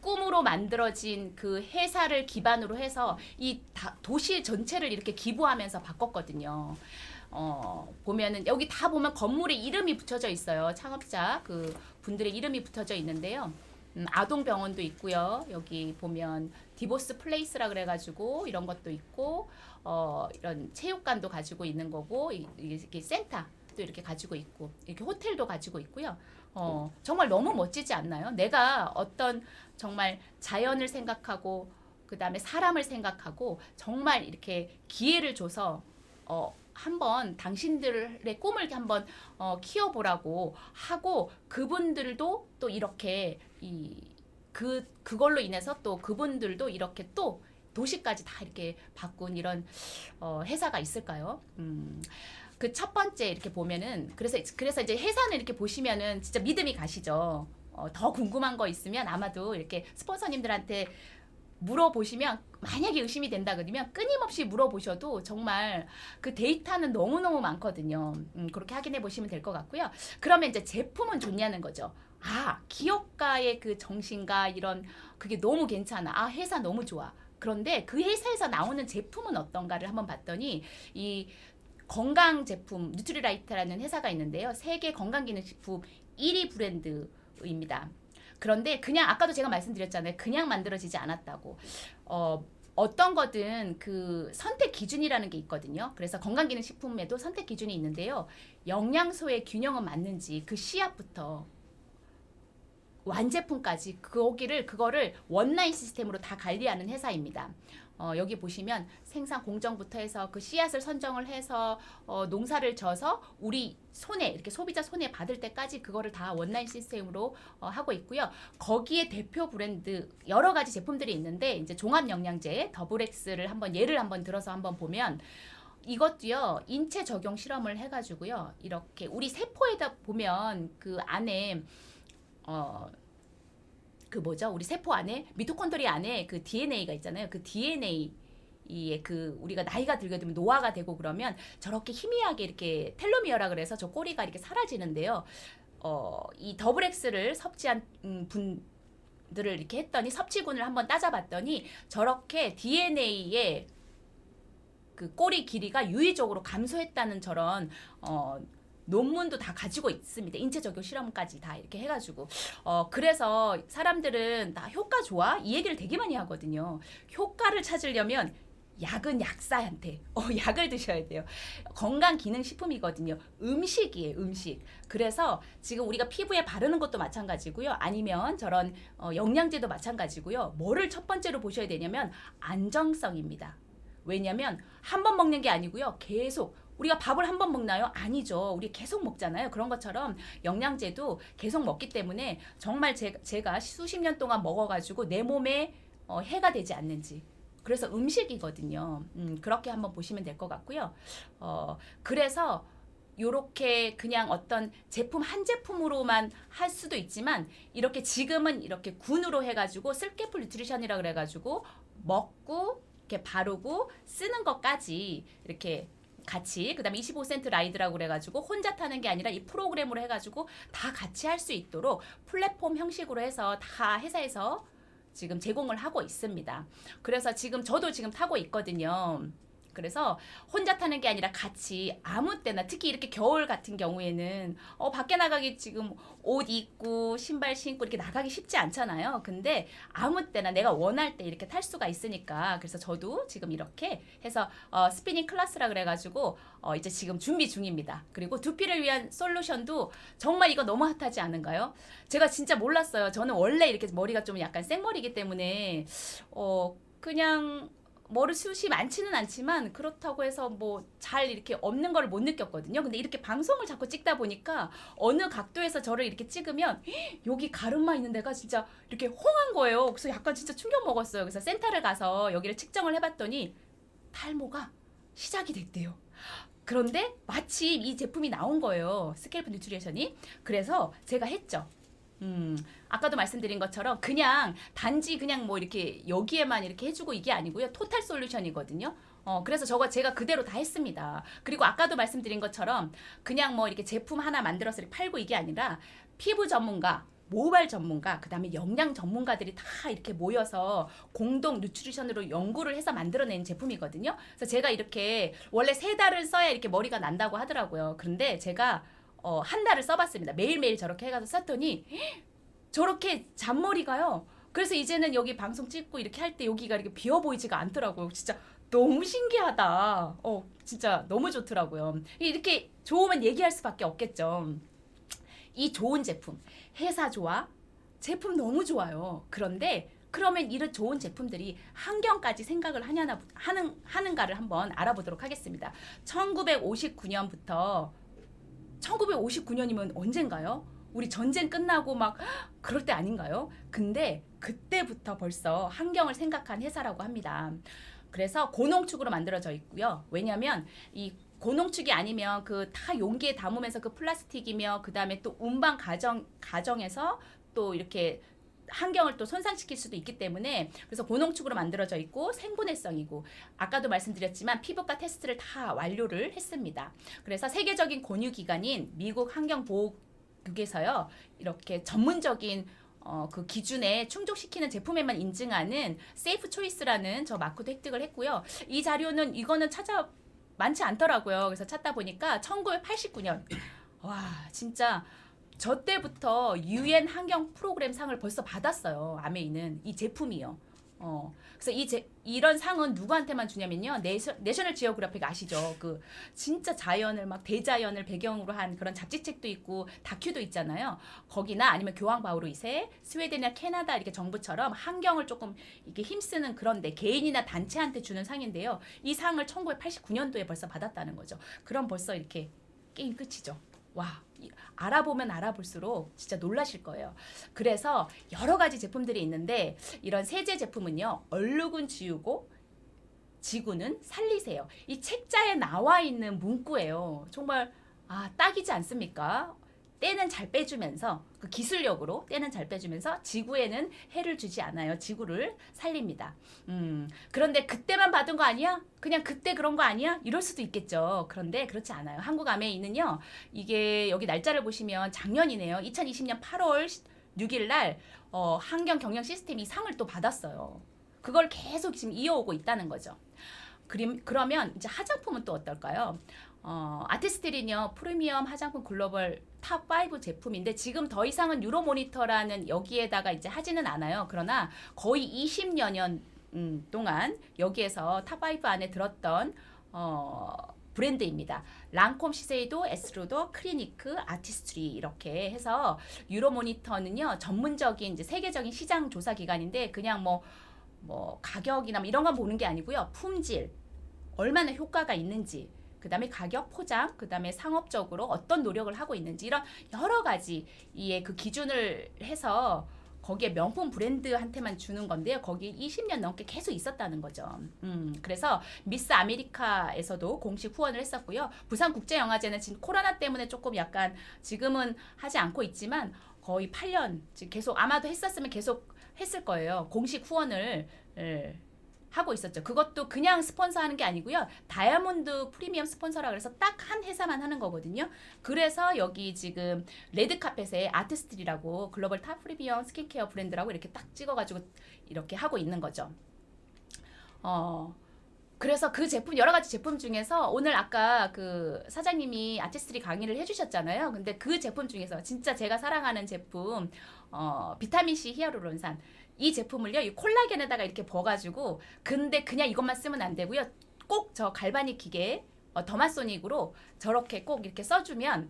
꿈으로 만들어진 그 회사를 기반으로 해서 이 도시 전체를 이렇게 기부하면서 바꿨거든요. 보면은 여기 다 보면 건물에 이름이 붙여져 있어요. 창업자 그 분들의 이름이 붙여져 있는데요. 아동병원도 있고요. 여기 보면 디보스 플레이스라 그래가지고 이런 것도 있고 이런 체육관도 가지고 있는 거고 이렇게 센터도 이렇게 가지고 있고 이렇게 호텔도 가지고 있고요. 정말 너무 멋지지 않나요? 내가 어떤 정말 자연을 생각하고 그 다음에 사람을 생각하고 정말 이렇게 기회를 줘서 한번 당신들의 꿈을 한번 키워보라고 하고 그분들도 또 이렇게 그걸로 인해서 또 그분들도 이렇게 또 도시까지 다 이렇게 바꾼 이런 회사가 있을까요? 그 첫 번째 이렇게 보면은 그래서 이제 회사는 이렇게 보시면은 진짜 믿음이 가시죠. 더 궁금한 거 있으면 아마도 이렇게 스폰서님들한테 물어보시면 만약에 의심이 된다 그러면 끊임없이 물어보셔도 정말 그 데이터는 너무너무 많거든요. 그렇게 확인해 보시면 될 것 같고요. 그러면 이제 제품은 좋냐는 거죠. 기업가의 그 정신과 이런 그게 너무 괜찮아. 회사 너무 좋아. 그런데 그 회사에서 나오는 제품은 어떤가를 한번 봤더니 이 건강 제품 뉴트리라이트라는 회사가 있는데요. 세계 건강기능식품 1위 브랜드입니다. 그런데 그냥 아까도 제가 말씀드렸잖아요. 그냥 만들어지지 않았다고. 어떤 거든 그 선택 기준이라는 게 있거든요. 그래서 건강기능식품에도 선택 기준이 있는데요. 영양소의 균형은 맞는지 그 씨앗부터 완제품까지 그거를 원라인 시스템으로 다 관리하는 회사입니다. 여기 보시면 생산 공정부터 해서 그 씨앗을 선정을 해서 농사를 져서 우리 손에 이렇게 소비자 손에 받을 때까지 그거를 다 원라인 시스템으로 하고 있고요. 거기에 대표 브랜드 여러 가지 제품들이 있는데 이제 종합영양제 더블엑스를 예를 한번 들어서 한번 보면 이것도요 인체 적용 실험을 해가지고요 이렇게 우리 세포에다 보면 그 안에 우리 세포 안에 미토콘드리아 안에 그 DNA가 있잖아요. 그 DNA에 우리가 나이가 들게 되면 노화가 되고 그러면 저렇게 희미하게 이렇게 텔로미어라 그래서 저 꼬리가 이렇게 사라지는데요. 이 더블엑스를 섭취한 분들을 이렇게 했더니 섭취군을 한번 따져봤더니 저렇게 DNA의 그 꼬리 길이가 유의적으로 감소했다는 저런 논문도 다 가지고 있습니다. 인체 적용 실험까지 다 이렇게 해가지고 그래서 사람들은 다 효과 좋아? 이 얘기를 되게 많이 하거든요. 효과를 찾으려면 약은 약사한테 약을 드셔야 돼요. 건강기능식품이거든요. 음식이에요. 음식. 그래서 지금 우리가 피부에 바르는 것도 마찬가지고요. 아니면 저런 영양제도 마찬가지고요. 뭐를 첫 번째로 보셔야 되냐면 안정성입니다. 왜냐면 한 번 먹는 게 아니고요. 계속 우리가 밥을 한 번 먹나요? 아니죠. 우리 계속 먹잖아요. 그런 것처럼 영양제도 계속 먹기 때문에 정말 제가 수십 년 동안 먹어가지고 내 몸에 해가 되지 않는지. 그래서 음식이거든요. 그렇게 한번 보시면 될 것 같고요. 그래서 요렇게 그냥 어떤 제품 한 제품으로만 할 수도 있지만 이렇게 지금은 이렇게 군으로 해가지고 슬캐풀 뉴트리션이라 그래가지고 먹고 이렇게 바르고 쓰는 것까지 이렇게 같이 그다음에 25센트 라이드라고 그래가지고 혼자 타는 게 아니라 이 프로그램으로 해가지고 다 같이 할 수 있도록 플랫폼 형식으로 해서 다 회사에서 지금 제공을 하고 있습니다. 그래서 저도 지금 타고 있거든요. 그래서 혼자 타는 게 아니라 같이 아무 때나 특히 이렇게 겨울 같은 경우에는 밖에 나가기 지금 옷 입고 신발 신고 이렇게 나가기 쉽지 않잖아요. 근데 아무 때나 내가 원할 때 이렇게 탈 수가 있으니까 그래서 저도 지금 이렇게 해서 스피닝 클래스라 그래가지고 이제 지금 준비 중입니다. 그리고 두피를 위한 솔루션도 정말 이거 너무 핫하지 않은가요? 제가 진짜 몰랐어요. 저는 원래 이렇게 머리가 좀 약간 생머리이기 때문에 그냥 머리숱이 많지는 않지만 그렇다고 해서 뭐 잘 이렇게 없는 걸 못 느꼈거든요. 근데 이렇게 방송을 자꾸 찍다 보니까 어느 각도에서 저를 이렇게 찍으면 여기 가르마 있는 데가 진짜 이렇게 홍한 거예요. 그래서 약간 진짜 충격 먹었어요. 그래서 센터를 가서 여기를 측정을 해봤더니 탈모가 시작이 됐대요. 그런데 마침 이 제품이 나온 거예요. 스케일프 뉴트리션이. 그래서 제가 했죠. 아까도 말씀드린 것처럼 그냥 단지 그냥 뭐 이렇게 여기에만 이렇게 해주고 이게 아니고요. 토탈 솔루션이거든요. 그래서 제가 그대로 다 했습니다. 그리고 아까도 말씀드린 것처럼 그냥 뭐 이렇게 제품 하나 만들어서 이렇게 팔고 이게 아니라 피부 전문가, 모발 전문가, 그다음에 영양 전문가들이 다 이렇게 모여서 공동 누트리션으로 연구를 해서 만들어낸 제품이거든요. 그래서 제가 이렇게 원래 3달을 써야 이렇게 머리가 난다고 하더라고요. 그런데 제가 한 달을 써봤습니다. 매일매일 저렇게 해가지고 썼더니 저렇게 잔머리가요. 그래서 이제는 여기 방송 찍고 이렇게 할 때 여기가 이렇게 비어 보이지가 않더라고요. 진짜 너무 신기하다. 진짜 너무 좋더라고요. 이렇게 좋으면 얘기할 수밖에 없겠죠. 이 좋은 제품, 회사 좋아, 제품 너무 좋아요. 그런데 그러면 이런 좋은 제품들이 환경까지 생각을 하는가를 한번 알아보도록 하겠습니다. 1959년부터 1959년이면 언젠가요? 우리 전쟁 끝나고 막 그럴 때 아닌가요? 근데 그때부터 벌써 환경을 생각한 회사라고 합니다. 그래서 고농축으로 만들어져 있고요. 왜냐하면 이 고농축이 아니면 그 다 용기에 담으면서 그 플라스틱이며 그 다음에 또 운반 가정에서 또 이렇게 환경을 또 손상시킬 수도 있기 때문에 그래서 고농축으로 만들어져 있고 생분해성이고 아까도 말씀드렸지만 피부과 테스트를 다 완료를 했습니다. 그래서 세계적인 권유기관인 미국 환경보호국에서요 이렇게 전문적인 그 기준에 충족시키는 제품에만 인증하는 세이프 초이스라는 저 마크도 획득을 했고요. 이 자료는 이거는 많지 않더라고요. 그래서 찾다 보니까 1989년 와 진짜 저 때부터 UN 환경 프로그램 상을 벌써 받았어요. 아메이는 이 제품이요. 그래서 이런 상은 누구한테만 주냐면요. 내셔널 지오그래픽 아시죠? 그 진짜 자연을 막 대자연을 배경으로 한 그런 잡지책도 있고 다큐도 있잖아요. 거기나 아니면 교황 바오로 2세, 스웨덴이나 캐나다 이렇게 정부처럼 환경을 조금 이렇게 힘쓰는 그런데 개인이나 단체한테 주는 상인데요. 이 상을 1989년도에 벌써 받았다는 거죠. 그럼 벌써 이렇게 게임 끝이죠. 와, 알아보면 알아볼수록 진짜 놀라실 거예요. 그래서 여러 가지 제품들이 있는데 이런 세제 제품은요. 얼룩은 지우고 지구는 살리세요. 이 책자에 나와 있는 문구예요. 정말 딱이지 않습니까? 때는 잘 빼주면서 그 기술력으로 때는 잘 빼주면서 지구에는 해를 주지 않아요. 지구를 살립니다. 그런데 그때만 받은 거 아니야? 그냥 그때 그런 거 아니야? 이럴 수도 있겠죠. 그런데 그렇지 않아요. 한국 아메이는요. 이게 여기 날짜를 보시면 작년이네요. 2020년 8월 6일 날 환경 경영 시스템이 상을 또 받았어요. 그걸 계속 지금 이어오고 있다는 거죠. 그러면 이제 화장품은 또 어떨까요? 아티스트린요 프리미엄 화장품 글로벌 탑5 제품인데 지금 더 이상은 유로모니터라는 여기에다가 이제 하지는 않아요. 그러나 거의 20여 년 동안 여기에서 탑5 안에 들었던 브랜드입니다. 랑콤, 시세이도, 에스루도, 크리니크, 아티스트리 이렇게 해서 유로모니터는요 전문적인 이제 세계적인 시장 조사 기관인데 그냥 뭐 가격이나 이런 건 보는 게 아니고요. 품질, 얼마나 효과가 있는지, 그 다음에 가격, 포장, 그 다음에 상업적으로 어떤 노력을 하고 있는지 이런 여러 가지 이에 그 기준을 해서 거기에 명품 브랜드한테만 주는 건데요. 거기 20년 넘게 계속 있었다는 거죠. 그래서 미스 아메리카에서도 공식 후원을 했었고요. 부산국제영화제는 지금 코로나 때문에 조금 약간 지금은 하지 않고 있지만 거의 8년 지금 계속 아마도 했었으면 계속 했을 거예요. 공식 후원을 하고 있었죠. 그것도 그냥 스폰서하는 게 아니고요. 다이아몬드 프리미엄 스폰서라 그래서 딱 한 회사만 하는 거거든요. 그래서 여기 지금 레드카펫에 아티스트리라고 글로벌 탑 프리미엄 스킨케어 브랜드라고 이렇게 딱 찍어가지고 이렇게 하고 있는 거죠. 그래서 그 제품 여러 가지 제품 중에서 오늘 아까 그 사장님이 아티스트리 강의를 해주셨잖아요. 근데 그 제품 중에서 진짜 제가 사랑하는 제품 비타민 C 히아루론산 이 제품을요, 이 콜라겐에다가 이렇게 버가지고, 근데 그냥 이것만 쓰면 안 되고요. 꼭 저 갈바닉 기계, 더마소닉으로 저렇게 꼭 이렇게 써주면,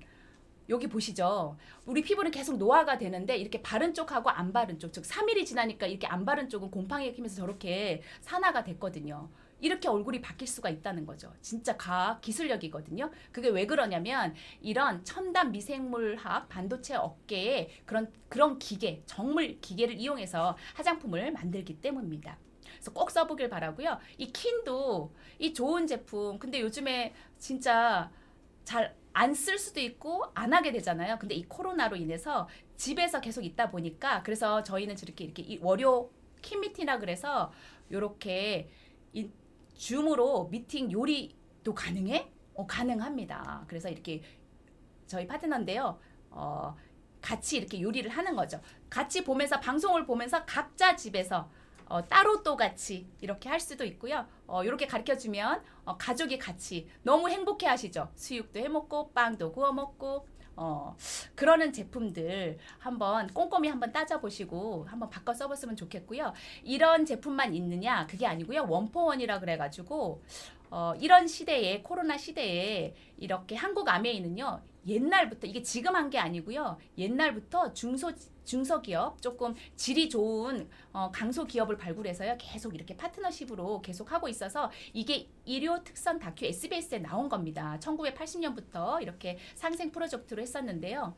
여기 보시죠. 우리 피부는 계속 노화가 되는데, 이렇게 바른 쪽하고 안 바른 쪽, 즉 3일이 지나니까 이렇게 안 바른 쪽은 곰팡이가 끼면서 저렇게 산화가 됐거든요. 이렇게 얼굴이 바뀔 수가 있다는 거죠. 진짜 과학 기술력이거든요. 그게 왜 그러냐면 이런 첨단 미생물학 반도체 업계에 그런 기계, 정물 기계를 이용해서 화장품을 만들기 때문입니다. 그래서 꼭 써보길 바라고요. 이 킨도 이 좋은 제품. 근데 요즘에 진짜 잘 안 쓸 수도 있고 안 하게 되잖아요. 근데 이 코로나로 인해서 집에서 계속 있다 보니까 그래서 저희는 이렇게 이 월요 킴미팅이라 그래서 요렇게 줌으로 미팅 요리도 가능해? 가능합니다. 그래서 이렇게 저희 파트너인데요. 같이 이렇게 요리를 하는 거죠. 같이 보면서 방송을 보면서 각자 집에서 따로 또 같이 이렇게 할 수도 있고요. 이렇게 가르쳐주면 가족이 같이 너무 행복해 하시죠. 수육도 해먹고 빵도 구워 먹고 그러는 제품들 한번 꼼꼼히 한번 따져보시고 한번 바꿔 써봤으면 좋겠고요. 이런 제품만 있느냐? 그게 아니고요. 원포원이라 그래가지고 이런 시대에 코로나 시대에 이렇게 한국 아메이는요. 옛날부터 이게 지금 한 게 아니고요. 옛날부터 중소기업 조금 질이 좋은 강소기업을 발굴해서요. 계속 이렇게 파트너십으로 계속 하고 있어서 이게 일요 특선 다큐 SBS에 나온 겁니다. 1980년부터 이렇게 상생 프로젝트로 했었는데요.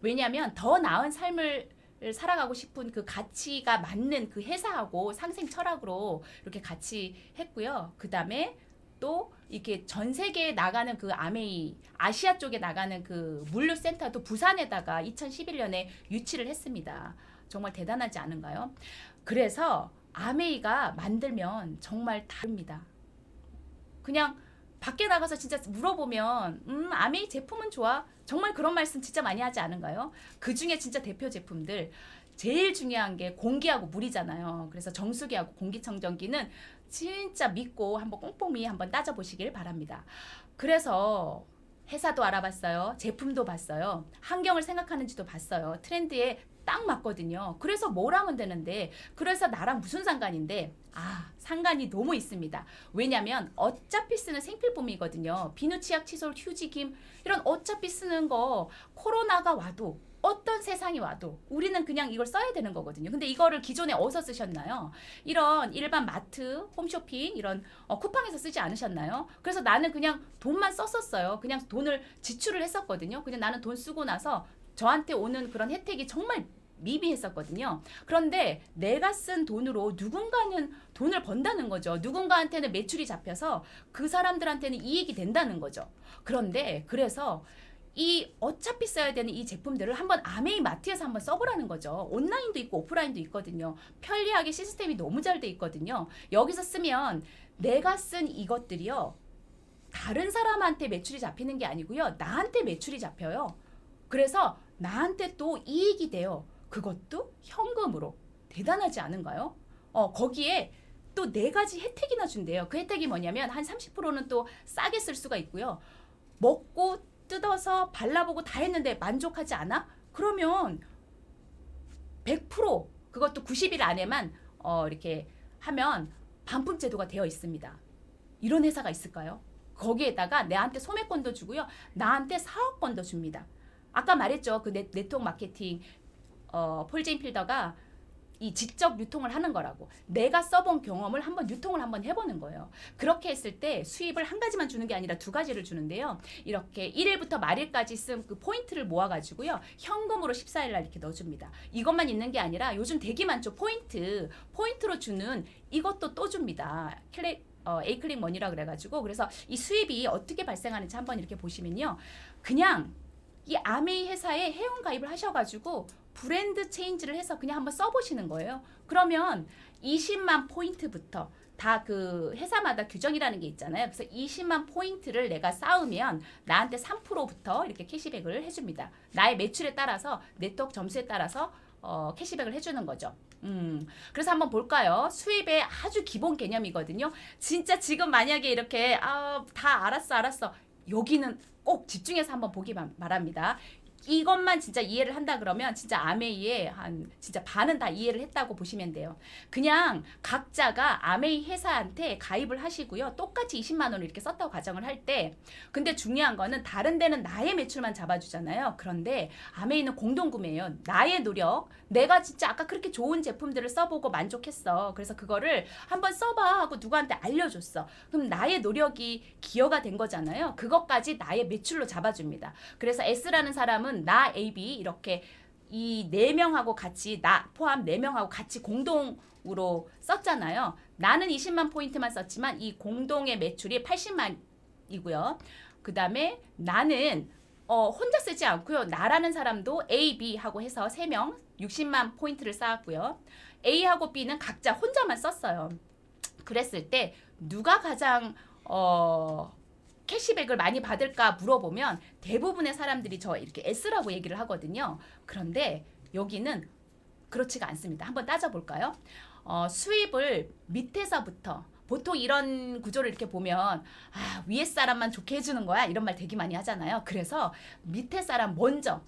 왜냐하면 더 나은 삶을 살아가고 싶은 그 가치가 맞는 그 회사하고 상생 철학으로 이렇게 같이 했고요. 그 다음에 또 이렇게 전 세계에 나가는 그 아메이 아시아 쪽에 나가는 그 물류센터도 부산에다가 2011년에 유치를 했습니다. 정말 대단하지 않은가요? 그래서 아메이가 만들면 정말 다릅니다. 그냥 밖에 나가서 진짜 물어보면 아메이 제품은 좋아. 정말 그런 말씀 진짜 많이 하지 않은가요? 그 중에 진짜 대표 제품들 제일 중요한 게 공기하고 물이잖아요. 그래서 정수기하고 공기청정기는 진짜 믿고 한번 꼼꼼히 한번 따져보시길 바랍니다. 그래서 회사도 알아봤어요. 제품도 봤어요. 환경을 생각하는지도 봤어요. 트렌드에 딱 맞거든요. 그래서 뭘 하면 되는데 그래서 나랑 무슨 상관인데 상관이 너무 있습니다. 왜냐면 어차피 쓰는 생필품이거든요. 비누치약, 칫솔, 휴지, 김 이런 어차피 쓰는 거 코로나가 와도 어떤 세상이 와도 우리는 그냥 이걸 써야 되는 거거든요. 근데 이거를 기존에 어디서 쓰셨나요? 이런 일반 마트, 홈쇼핑 이런 쿠팡에서 쓰지 않으셨나요? 그래서 나는 그냥 돈만 썼었어요. 그냥 돈을 지출을 했었거든요. 그냥 나는 돈 쓰고 나서 저한테 오는 그런 혜택이 정말 미비했었거든요. 그런데 내가 쓴 돈으로 누군가는 돈을 번다는 거죠. 누군가한테는 매출이 잡혀서 그 사람들한테는 이익이 된다는 거죠. 그런데 그래서 이 어차피 써야 되는 이 제품들을 한번 아메이 마트에서 한번 써보라는 거죠. 온라인도 있고 오프라인도 있거든요. 편리하게 시스템이 너무 잘 돼 있거든요. 여기서 쓰면 내가 쓴 이것들이요. 다른 사람한테 매출이 잡히는 게 아니고요. 나한테 매출이 잡혀요. 그래서 나한테 또 이익이 돼요. 그것도 현금으로. 대단하지 않은가요? 거기에 또 4가지 혜택이나 준대요. 그 혜택이 뭐냐면 한 30%는 또 싸게 쓸 수가 있고요. 먹고 뜯어서 발라보고 다 했는데 만족하지 않아? 그러면 100% 그것도 90일 안에만 이렇게 하면 반품 제도가 되어 있습니다. 이런 회사가 있을까요? 거기에다가 내한테 소매권도 주고요. 나한테 사업권도 줍니다. 아까 말했죠. 그 네트워크 마케팅 폴 제인 필더가 이 직접 유통을 하는 거라고. 내가 써본 경험을 한번 유통을 한번 해보는 거예요. 그렇게 했을 때 수입을 한 가지만 주는 게 아니라 2가지를 주는데요. 이렇게 1일부터 말일까지 쓴 그 포인트를 모아가지고요. 현금으로 14일 날 이렇게 넣어줍니다. 이것만 있는 게 아니라 요즘 되게 많죠. 포인트로 주는 이것도 또 줍니다. 에이클릭 머니라 그래가지고 그래서 이 수입이 어떻게 발생하는지 한번 이렇게 보시면요. 그냥 이 아메이 회사에 회원 가입을 하셔가지고 브랜드 체인지를 해서 그냥 한번 써보시는 거예요. 그러면 20만 포인트부터 다 그 회사마다 규정이라는 게 있잖아요. 그래서 20만 포인트를 내가 쌓으면 나한테 3%부터 이렇게 캐시백을 해줍니다. 나의 매출에 따라서 네트워크 점수에 따라서 캐시백을 해주는 거죠. 그래서 한번 볼까요? 수입의 아주 기본 개념이거든요. 진짜 지금 만약에 이렇게 다 알았어. 여기는 꼭 집중해서 한번 보기 바랍니다. 이것만 진짜 이해를 한다 그러면 진짜 아메이의 한 진짜 반은 다 이해를 했다고 보시면 돼요. 그냥 각자가 아메이 회사한테 가입을 하시고요. 똑같이 20만 원을 이렇게 썼다고 가정을 할 때 근데 중요한 거는 다른 데는 나의 매출만 잡아주잖아요. 그런데 아메이는 공동구매예요. 나의 노력, 내가 진짜 아까 그렇게 좋은 제품들을 써보고 만족했어. 그래서 그거를 한번 써봐 하고 누구한테 알려줬어. 그럼 나의 노력이 기여가 된 거잖아요. 그것까지 나의 매출로 잡아줍니다. 그래서 S라는 사람은 나 AB 이렇게 이 4명하고 같이 나 포함 4명하고 같이 공동으로 썼잖아요. 나는 20만 포인트만 썼지만 이 공동의 매출이 80만이고요. 그 다음에 나는 혼자 쓰지 않고요. 나라는 사람도 A, B 하고 해서 3명 60만 포인트를 쌓았고요. A하고 B는 각자 혼자만 썼어요. 그랬을 때 누가 가장 캐시백을 많이 받을까 물어보면 대부분의 사람들이 저 이렇게 S라고 얘기를 하거든요. 그런데 여기는 그렇지가 않습니다. 한번 따져볼까요? 수입을 밑에서부터 보통 이런 구조를 이렇게 보면 위에 사람만 좋게 해주는 거야 이런 말 되게 많이 하잖아요. 그래서 밑에 사람 먼저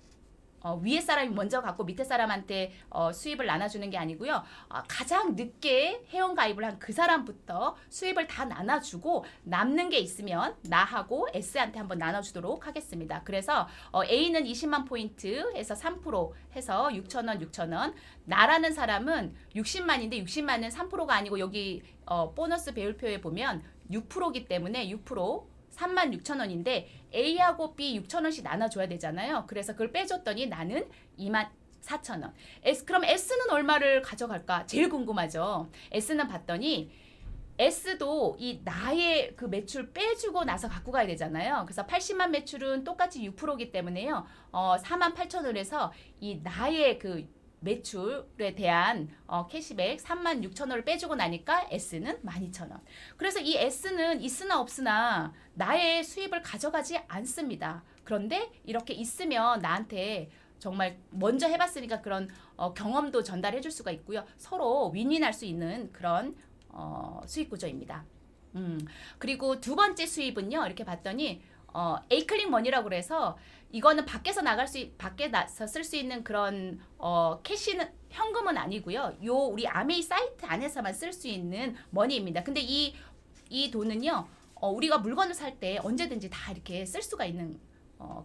위에 사람이 먼저 갖고 밑에 사람한테 수입을 나눠주는 게 아니고요. 가장 늦게 회원가입을 한 그 사람부터 수입을 다 나눠주고 남는 게 있으면 나하고 S한테 한번 나눠주도록 하겠습니다. 그래서 A는 20만 포인트 해서 3% 해서 6,000원 나라는 사람은 60만인데 60만은 3%가 아니고 여기 보너스 배율표에 보면 6%기 때문에 6% 36,000원인데 A하고 B 6,000원씩 나눠줘야 되잖아요. 그래서 그걸 빼줬더니 나는 24,000원. 그럼 S는 얼마를 가져갈까? 제일 궁금하죠. S는 봤더니 S도 이 나의 그 매출 빼주고 나서 갖고 가야 되잖아요. 그래서 80만 매출은 똑같이 6%이기 때문에요. 48,000원에서 이 나의 그 매출에 대한 캐시백 36,000원을 빼주고 나니까 S는 12,000원. 그래서 이 S는 있으나 없으나 나의 수입을 가져가지 않습니다. 그런데 이렇게 있으면 나한테 정말 먼저 해봤으니까 그런 경험도 전달해 줄 수가 있고요. 서로 윈윈할 수 있는 그런 수익 구조입니다. 그리고 두 번째 수입은요. 이렇게 봤더니 에이클릭 머니라고 그래서 이거는 밖에서 쓸 수 있는 그런 캐시는 현금은 아니고요. 요 우리 아메이 사이트 안에서만 쓸 수 있는 머니입니다. 근데 이 돈은요. 우리가 물건을 살 때 언제든지 다 이렇게 쓸 수가 있는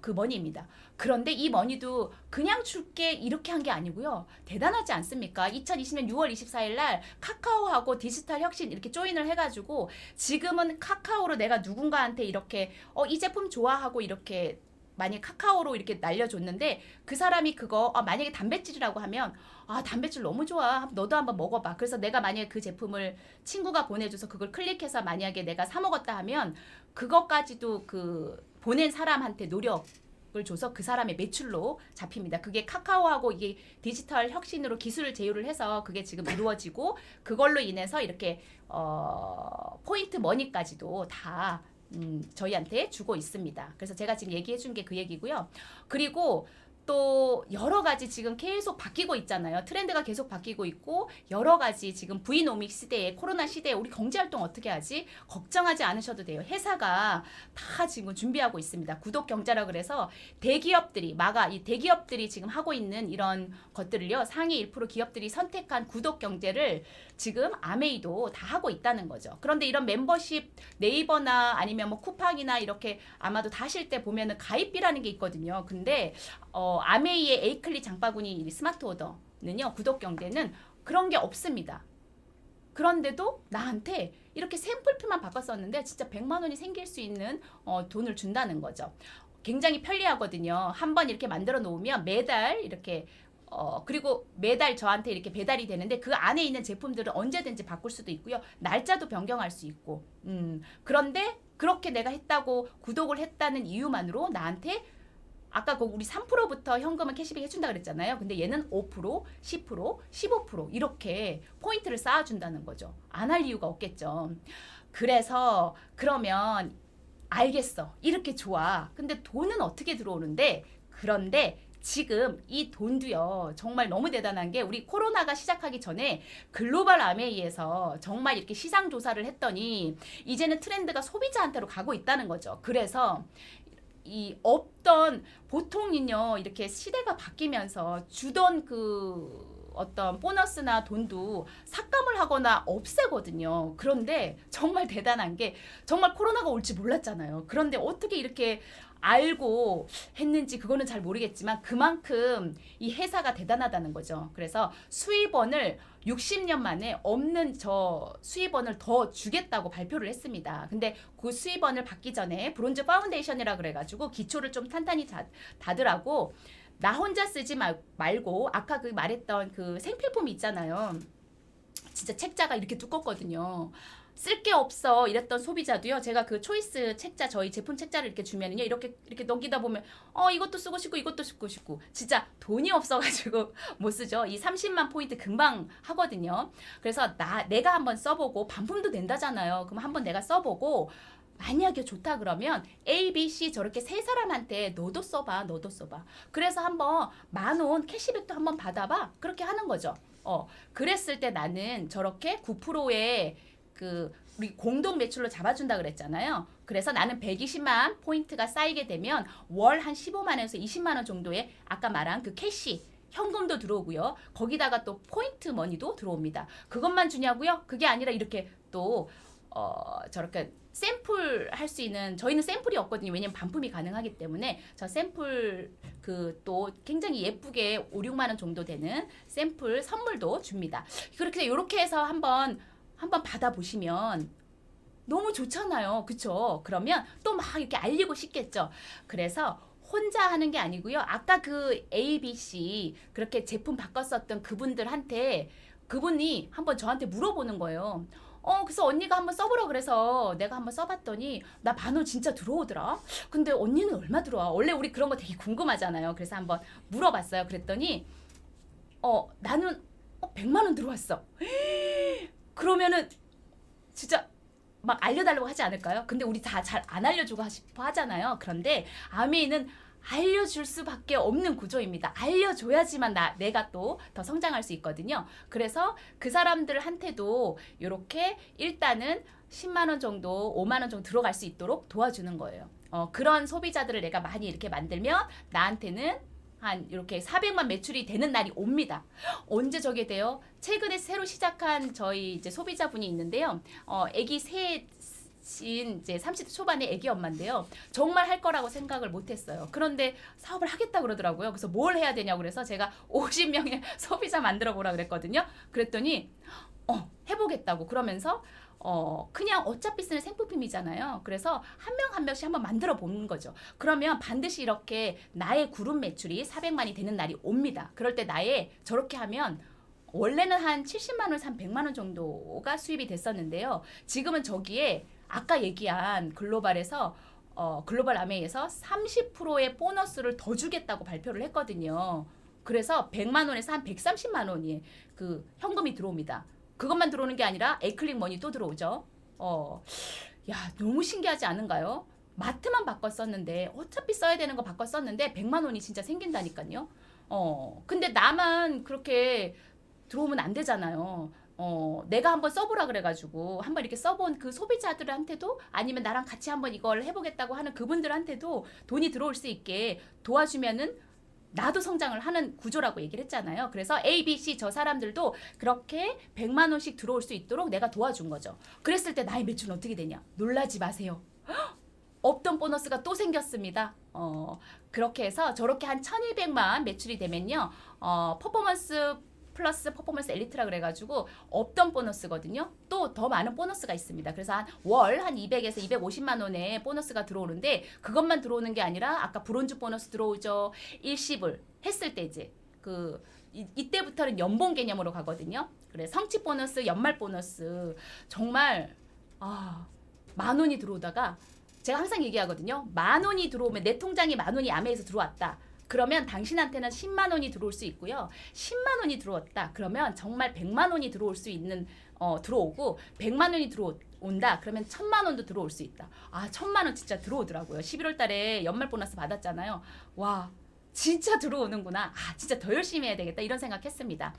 그 머니입니다. 그런데 이 머니도 그냥 줄게 이렇게 한 게 아니고요. 대단하지 않습니까? 2020년 6월 24일 날 카카오하고 디지털 혁신 이렇게 조인을 해가지고 지금은 카카오로 내가 누군가한테 이렇게 이 제품 좋아하고 이렇게 만약 카카오로 이렇게 날려줬는데 그 사람이 그거 만약에 단백질이라고 하면 단백질 너무 좋아 너도 한번 먹어봐. 그래서 내가 만약에 그 제품을 친구가 보내줘서 그걸 클릭해서 만약에 내가 사 먹었다 하면 그것까지도 그 보낸 사람한테 노력을 줘서 그 사람의 매출로 잡힙니다. 그게 카카오하고 이게 디지털 혁신으로 기술을 제휴를 해서 그게 지금 이루어지고 그걸로 인해서 이렇게 포인트 머니까지도 다 저희한테 주고 있습니다. 그래서 제가 지금 얘기해 준 게 그 얘기고요. 그리고 또 여러 가지 지금 계속 바뀌고 있잖아요. 트렌드가 계속 바뀌고 있고 여러 가지 지금 V노믹 시대에 코로나 시대에 우리 경제활동 어떻게 하지? 걱정하지 않으셔도 돼요. 회사가 다 지금 준비하고 있습니다. 구독 경제라 그래서 대기업들이 이 대기업들이 지금 하고 있는 이런 것들을요. 상위 1% 기업들이 선택한 구독 경제를 지금 아메이도 다 하고 있다는 거죠. 그런데 이런 멤버십 네이버나 아니면 뭐 쿠팡이나 이렇게 아마도 다 하실 때 보면은 가입비라는 게 있거든요. 근데 아메이의 에이클리 장바구니 스마트 오더는요. 구독 경제는 그런 게 없습니다. 그런데도 나한테 이렇게 샘플표만 바꿨었는데 진짜 100만 원이 생길 수 있는 돈을 준다는 거죠. 굉장히 편리하거든요. 한번 이렇게 만들어 놓으면 매달 이렇게 그리고 매달 저한테 이렇게 배달이 되는데 그 안에 있는 제품들은 언제든지 바꿀 수도 있고요. 날짜도 변경할 수 있고. 그런데 그렇게 내가 했다고 구독을 했다는 이유만으로 나한테 아까 우리 3%부터 현금을 캐시백 해준다 그랬잖아요. 근데 얘는 5%, 10%, 15% 이렇게 포인트를 쌓아준다는 거죠. 안 할 이유가 없겠죠. 그래서 그러면 알겠어. 이렇게 좋아. 근데 돈은 어떻게 들어오는데? 그런데 지금 이 돈도요. 정말 너무 대단한 게 우리 코로나가 시작하기 전에 글로벌 아메이에서 정말 이렇게 시장 조사를 했더니 이제는 트렌드가 소비자한테로 가고 있다는 거죠. 그래서 이 없던 보통은요 이렇게 시대가 바뀌면서 주던 그 어떤 보너스나 돈도 삭감을 하거나 없애거든요. 그런데 정말 대단한 게 정말 코로나가 올지 몰랐잖아요. 그런데 어떻게 이렇게 알고 했는지 그거는 잘 모르겠지만 그만큼 이 회사가 대단하다는 거죠. 그래서 수입원을 60년 만에 없는 저 수입원을 더 주겠다고 발표를 했습니다. 근데 그 수입원을 받기 전에 브론즈 파운데이션이라 그래가지고 기초를 좀 탄탄히 다더라고. 나 혼자 쓰지 말고 아까 그 말했던 그 생필품이 있잖아요. 진짜 책자가 이렇게 두껍거든요. 쓸 게 없어 이랬던 소비자도요. 제가 그 초이스 책자 저희 제품 책자를 이렇게 주면은요. 이렇게 넘기다 보면 이것도 쓰고 싶고 이것도 쓰고 싶고 진짜 돈이 없어가지고 못 쓰죠. 이 30만 포인트 금방 하거든요. 그래서 내가 한번 써보고 반품도 된다잖아요. 그럼 한번 내가 써보고 만약에 좋다 그러면 A, B, C 저렇게 세 사람한테 너도 써봐. 그래서 한번 10,000원 캐시백도 한번 받아봐. 그렇게 하는 거죠. 그랬을 때 나는 저렇게 9%의 우리 공동 매출로 잡아준다 그랬잖아요. 그래서 나는 120만 포인트가 쌓이게 되면 월 한 15만 원에서 20만 원 정도의 아까 말한 그 캐시 현금도 들어오고요. 거기다가 또 포인트 머니도 들어옵니다. 그것만 주냐고요? 그게 아니라 이렇게 또 저렇게 샘플 할 수 있는 저희는 샘플이 없거든요. 왜냐면 반품이 가능하기 때문에 저 샘플 또 굉장히 예쁘게 5, 6만 원 정도 되는 샘플 선물도 줍니다. 이렇게 해서 한번 받아보시면 너무 좋잖아요. 그쵸? 그러면 또 막 이렇게 알리고 싶겠죠. 그래서 혼자 하는 게 아니고요. 아까 그 A, B, C 그렇게 제품 바꿨었던 그분이 한번 저한테 물어보는 거예요. 그래서 언니가 한번 써보라 그래서 내가 한번 써봤더니 나 10,000원 진짜 들어오더라. 근데 언니는 얼마 들어와? 원래 우리 그런 거 되게 궁금하잖아요. 그래서 한번 물어봤어요. 그랬더니 나는 100만 원 들어왔어. 그러면은 진짜 막 알려달라고 하지 않을까요? 근데 우리 다 잘 안 알려주고 싶어 하잖아요. 그런데 아메이는 알려줄 수밖에 없는 구조입니다. 알려줘야지만 내가 또 더 성장할 수 있거든요. 그래서 그 사람들한테도 이렇게 일단은 10만 원 정도, 5만 원 정도 들어갈 수 있도록 도와주는 거예요. 그런 소비자들을 내가 많이 이렇게 만들면 나한테는 한 이렇게 400만 매출이 되는 날이 옵니다. 언제 저게 돼요? 최근에 새로 시작한 저희 이제 소비자분이 있는데요. 아기 셋인 이제 30대 초반의 아기 엄마인데요. 정말 할 거라고 생각을 못 했어요. 그런데 사업을 하겠다 그러더라고요. 그래서 뭘 해야 되냐고 그래서 제가 50명의 소비자 만들어 보라 그랬거든요. 그랬더니 해보겠다고 그러면서 그냥 어차피 쓰는 생필품이잖아요. 그래서 한 명 한 명씩 한번 만들어 보는 거죠. 그러면 반드시 이렇게 나의 그룹 매출이 400만이 되는 날이 옵니다. 그럴 때 저렇게 하면 원래는 한 70만 원에서 한 100만 원 정도가 수입이 됐었는데요. 지금은 저기에 아까 얘기한 글로벌에서 글로벌 아메이에서 30%의 보너스를 더 주겠다고 발표를 했거든요. 그래서 100만 원에서 한 130만 원이 그 현금이 들어옵니다. 그것만 들어오는 게 아니라 에클릭 머니 또 들어오죠. 야, 너무 신기하지 않은가요? 마트만 바꿨었는데 어차피 써야 되는 거 바꿨었는데 100만 원이 진짜 생긴다니까요. 근데 나만 그렇게 들어오면 안 되잖아요. 내가 한번 써보라 그래가지고 한번 이렇게 써본 그 소비자들한테도 아니면 나랑 같이 한번 이걸 해보겠다고 하는 그분들한테도 돈이 들어올 수 있게 도와주면은 나도 성장을 하는 구조라고 얘기를 했잖아요. 그래서 A, B, C 저 사람들도 그렇게 100만 원씩 들어올 수 있도록 내가 도와준 거죠. 그랬을 때 나의 매출은 어떻게 되냐? 놀라지 마세요. 없던 보너스가 또 생겼습니다. 그렇게 해서 저렇게 한 1,200만 매출이 되면요. 퍼포먼스 플러스 퍼포먼스 엘리트라 그래가지고 없던 보너스거든요. 또 더 많은 보너스가 있습니다. 그래서 월 한 200에서 250만 원의 보너스가 들어오는데 그것만 들어오는 게 아니라 아까 브론즈 보너스 들어오죠. 일시불 했을 때 이제 이때부터는 연봉 개념으로 가거든요. 그래 성취 보너스, 연말 보너스 정말 10,000원이 들어오다가 제가 항상 얘기하거든요. 10,000원이 들어오면 내 통장에 10,000원이 아메에서 들어왔다. 그러면 당신한테는 10만 원이 들어올 수 있고요. 10만 원이 들어왔다. 그러면 정말 100만 원이 들어올 수 있는 들어오고 100만 원이 들어온다. 그러면 1,000만 원도 들어올 수 있다. 1,000만 원 진짜 들어오더라고요. 11월 달에 연말 보너스 받았잖아요. 와, 진짜 들어오는구나. 진짜 더 열심히 해야 되겠다. 이런 생각했습니다.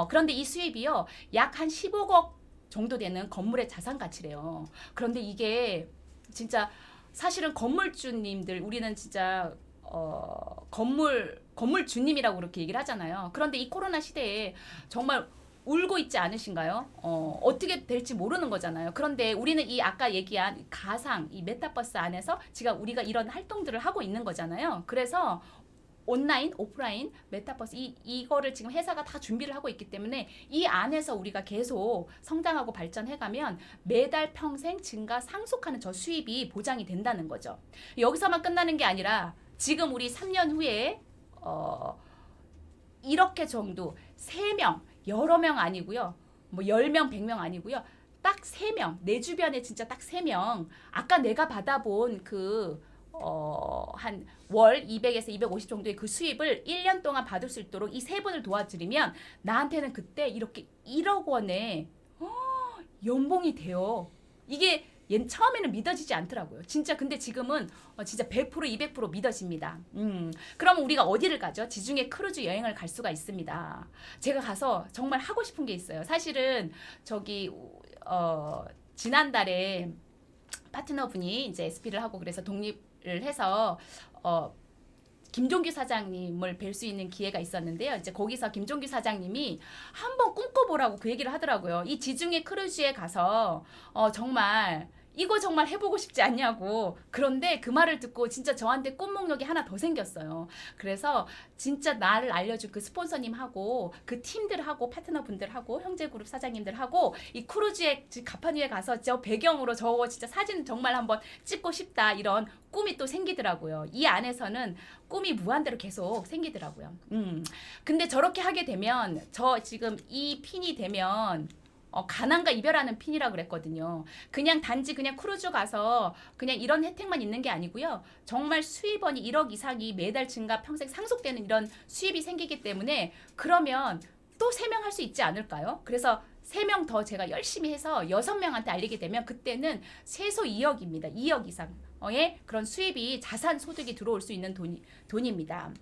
그런데 이 수입이요. 약 한 15억 정도 되는 건물의 자산 가치래요. 그런데 이게 진짜 사실은 건물주님들 우리는 진짜 건물 주님이라고 그렇게 얘기를 하잖아요. 그런데 이 코로나 시대에 정말 울고 있지 않으신가요? 어떻게 될지 모르는 거잖아요. 그런데 우리는 이 아까 얘기한 가상, 이 메타버스 안에서 지금 우리가 이런 활동들을 하고 있는 거잖아요. 그래서 온라인, 오프라인, 메타버스 이거를 지금 회사가 다 준비를 하고 있기 때문에 이 안에서 우리가 계속 성장하고 발전해가면 매달 평생 증가 상속하는 저 수입이 보장이 된다는 거죠. 여기서만 끝나는 게 아니라 지금 우리 3년 후에 이렇게 정도 3명, 여러 명 아니고요. 뭐 10명, 100명 아니고요. 딱 3명, 내 주변에 진짜 딱 3명. 아까 내가 받아본 한 월 200에서 250 정도의 그 수입을 1년 동안 받을 수 있도록 이 3분을 도와드리면 나한테는 그때 이렇게 1억 원의 연봉이 돼요. 이게 처음에는 믿어지지 않더라고요. 진짜 근데 지금은 진짜 100% 200% 믿어집니다. 그럼 우리가 어디를 가죠? 지중해 크루즈 여행을 갈 수가 있습니다. 제가 가서 정말 하고 싶은 게 있어요. 사실은 지난달에 파트너분이 이제 SP를 하고 그래서 독립을 해서 김종규 사장님을 뵐 수 있는 기회가 있었는데요. 이제 거기서 김종규 사장님이 한번 꿈꿔보라고 그 얘기를 하더라고요. 이 지중해 크루즈에 가서 정말 이거 정말 해보고 싶지 않냐고. 그런데 그 말을 듣고 진짜 저한테 꿈목록이 하나 더 생겼어요. 그래서 진짜 나를 알려준 그 스폰서님하고 그 팀들하고 파트너분들하고 형제그룹 사장님들하고 이 크루즈에 가판 위에 가서 저 배경으로 저거 진짜 사진 정말 한번 찍고 싶다 이런 꿈이 또 생기더라고요. 이 안에서는 꿈이 무한대로 계속 생기더라고요. 근데 저렇게 하게 되면 저 지금 이 핀이 되면 가난과 이별하는 핀이라고 그랬거든요. 그냥 단지 그냥 크루즈 가서 그냥 이런 혜택만 있는 게 아니고요. 정말 수입원이 1억 이상이 매달 증가 평생 상속되는 이런 수입이 생기기 때문에 그러면 또 3명 할 수 있지 않을까요? 그래서 3명 더 제가 열심히 해서 6명한테 알리게 되면 그때는 최소 2억입니다. 2억 이상의 그런 수입이 자산 소득이 들어올 수 있는 돈입니다.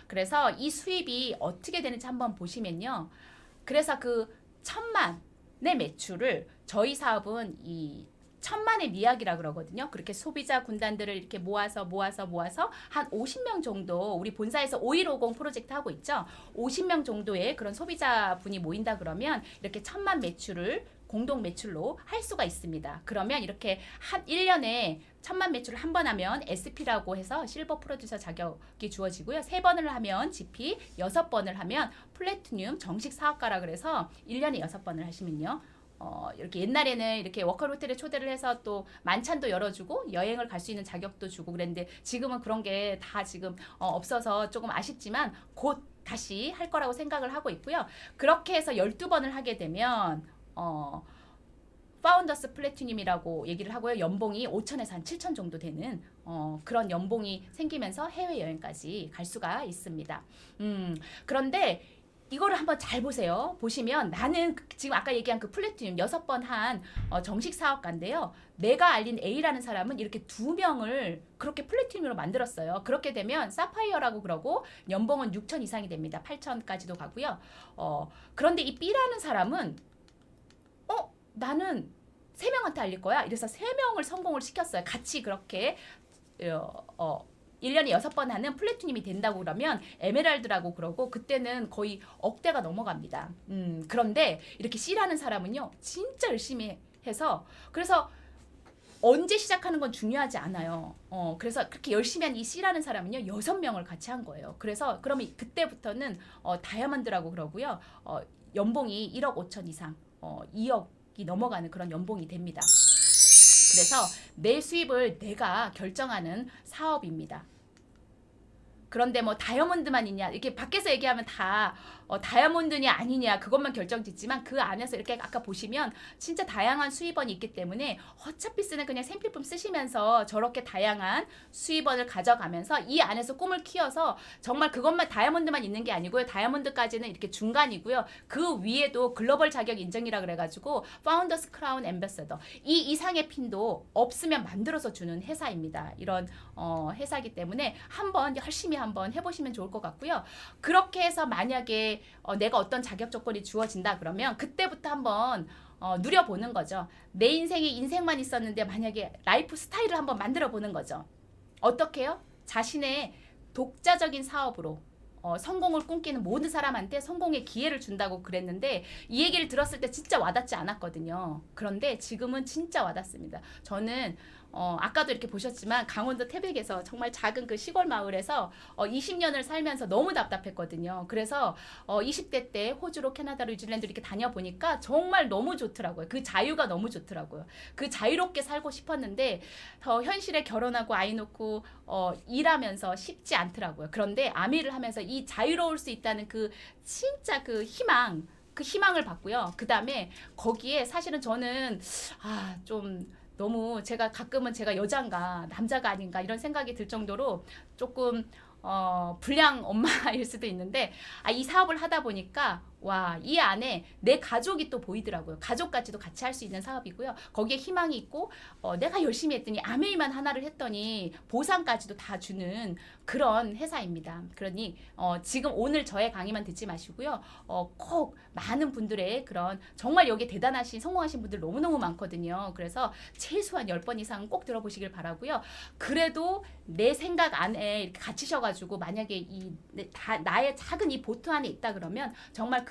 그래서 이 수입이 어떻게 되는지 한번 보시면요. 그래서 그 1,000만의 매출을 저희 사업은 이 1,000만의 미학이라 그러거든요. 그렇게 소비자 군단들을 이렇게 모아서 한 50명 정도 우리 본사에서 5150 프로젝트 하고 있죠. 50명 정도의 그런 소비자 분이 모인다 그러면 이렇게 1,000만 매출을 공동 매출로 할 수가 있습니다. 그러면 이렇게 한 1년에 1,000만 매출을 한 번 하면 SP라고 해서 실버 프로듀서 자격이 주어지고요. 3번을 하면 GP, 6번을 하면 플래티늄 정식 사업가라 그래서 1년에 6번을 하시면요. 이렇게 옛날에는 이렇게 워커 호텔에 초대를 해서 또 만찬도 열어주고 여행을 갈 수 있는 자격도 주고 그랬는데 지금은 그런 게 다 지금 없어서 조금 아쉽지만 곧 다시 할 거라고 생각을 하고 있고요. 그렇게 해서 12번을 하게 되면 파운더스 플래티늄이라고 얘기를 하고요. 연봉이 5천에서 한 7천 정도 되는 그런 연봉이 생기면서 해외여행까지 갈 수가 있습니다. 그런데 이거를 한번 잘 보세요. 보시면 나는 지금 아까 얘기한 그 플래티늄 6번 한 정식 사업가인데요. 내가 알린 A라는 사람은 이렇게 2명을 그렇게 플래티늄으로 만들었어요. 그렇게 되면 사파이어라고 그러고 연봉은 6천 이상이 됩니다. 8천까지도 가고요. 그런데 이 B라는 사람은 나는 3명한테 알릴 거야. 이래서 3명을 성공을 시켰어요. 같이 그렇게 1년에 6번 하는 플래티늄이 된다고 그러면 에메랄드라고 그러고 그때는 거의 억대가 넘어갑니다. 그런데 이렇게 C라는 사람은요. 진짜 열심히 해서 그래서 언제 시작하는 건 중요하지 않아요. 그래서 그렇게 열심히 한 이 C라는 사람은요. 6명을 같이 한 거예요. 그래서 그러면 그때부터는 다이아몬드라고 그러고요. 연봉이 1억 5천 이상 2억이 넘어가는 그런 연봉이 됩니다. 그래서 내 수입을 내가 결정하는 사업입니다. 그런데 뭐 다이아몬드만 있냐 이렇게 밖에서 얘기하면 다 다이아몬드냐 아니냐 그것만 결정짓지만 그 안에서 이렇게 아까 보시면 진짜 다양한 수입원이 있기 때문에 어차피 쓰는 그냥 생필품 쓰시면서 저렇게 다양한 수입원을 가져가면서 이 안에서 꿈을 키워서 정말 그것만 다이아몬드만 있는 게 아니고요. 다이아몬드까지는 이렇게 중간이고요. 그 위에도 글로벌 자격 인증이라 그래가지고 파운더스 크라운 앰베서더 이 이상의 핀도 없으면 만들어서 주는 회사입니다. 이런 회사이기 때문에 한번 열심히 한번 해보시면 좋을 것 같고요. 그렇게 해서 만약에 내가 어떤 자격 조건이 주어진다 그러면 그때부터 한번 누려보는 거죠. 내 인생에 인생만 있었는데 만약에 라이프 스타일을 한번 만들어 보는 거죠. 어떻게요? 자신의 독자적인 사업으로 성공을 꿈꾸는 모든 사람한테 성공의 기회를 준다고 그랬는데 이 얘기를 들었을 때 진짜 와닿지 않았거든요. 그런데 지금은 진짜 와닿습니다. 저는 아까도 이렇게 보셨지만 강원도 태백에서 정말 작은 그 시골 마을에서 20년을 살면서 너무 답답했거든요. 그래서 20대 때 호주로 캐나다로 뉴질랜드로 이렇게 다녀보니까 정말 너무 좋더라고요. 그 자유가 너무 좋더라고요. 그 자유롭게 살고 싶었는데 현실에 결혼하고 아이 놓고 일하면서 쉽지 않더라고요. 그런데 아미를 하면서 이 자유로울 수 있다는 그 진짜 그 희망 그 희망을 받고요. 그 다음에 거기에 사실은 저는 좀 너무 제가 가끔은 제가 여잔가 남자가 아닌가 이런 생각이 들 정도로 조금 불량 엄마일 수도 있는데 이 사업을 하다 보니까 와, 이 안에 내 가족이 또 보이더라고요. 가족까지도 같이 할 수 있는 사업이고요. 거기에 희망이 있고 내가 열심히 했더니 아메이만 하나를 했더니 보상까지도 다 주는 그런 회사입니다. 그러니 지금 오늘 저의 강의만 듣지 마시고요. 꼭 많은 분들의 그런 정말 여기 대단하신 성공하신 분들 너무너무 많거든요. 그래서 최소한 10번 이상은 꼭 들어보시길 바라고요. 그래도 내 생각 안에 이렇게 갇히셔가지고 만약에 나의 작은 이 보트 안에 있다 그러면 정말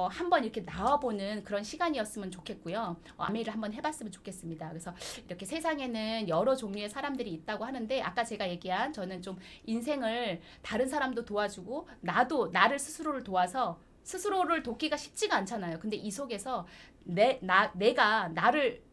한번 이렇게 나와보는 그런 시간이었으면 좋겠고요. 아메이를 한번 해봤으면 좋겠습니다. 그래서 이렇게 세상에는 여러 종류의 사람들이 있다고 하는데 아까 제가 얘기한 저는 좀 인생을 다른 사람도 도와주고 나도 나를 스스로를 도와서 스스로를 돕기가 쉽지가 않잖아요. 근데 이 속에서 내가 나를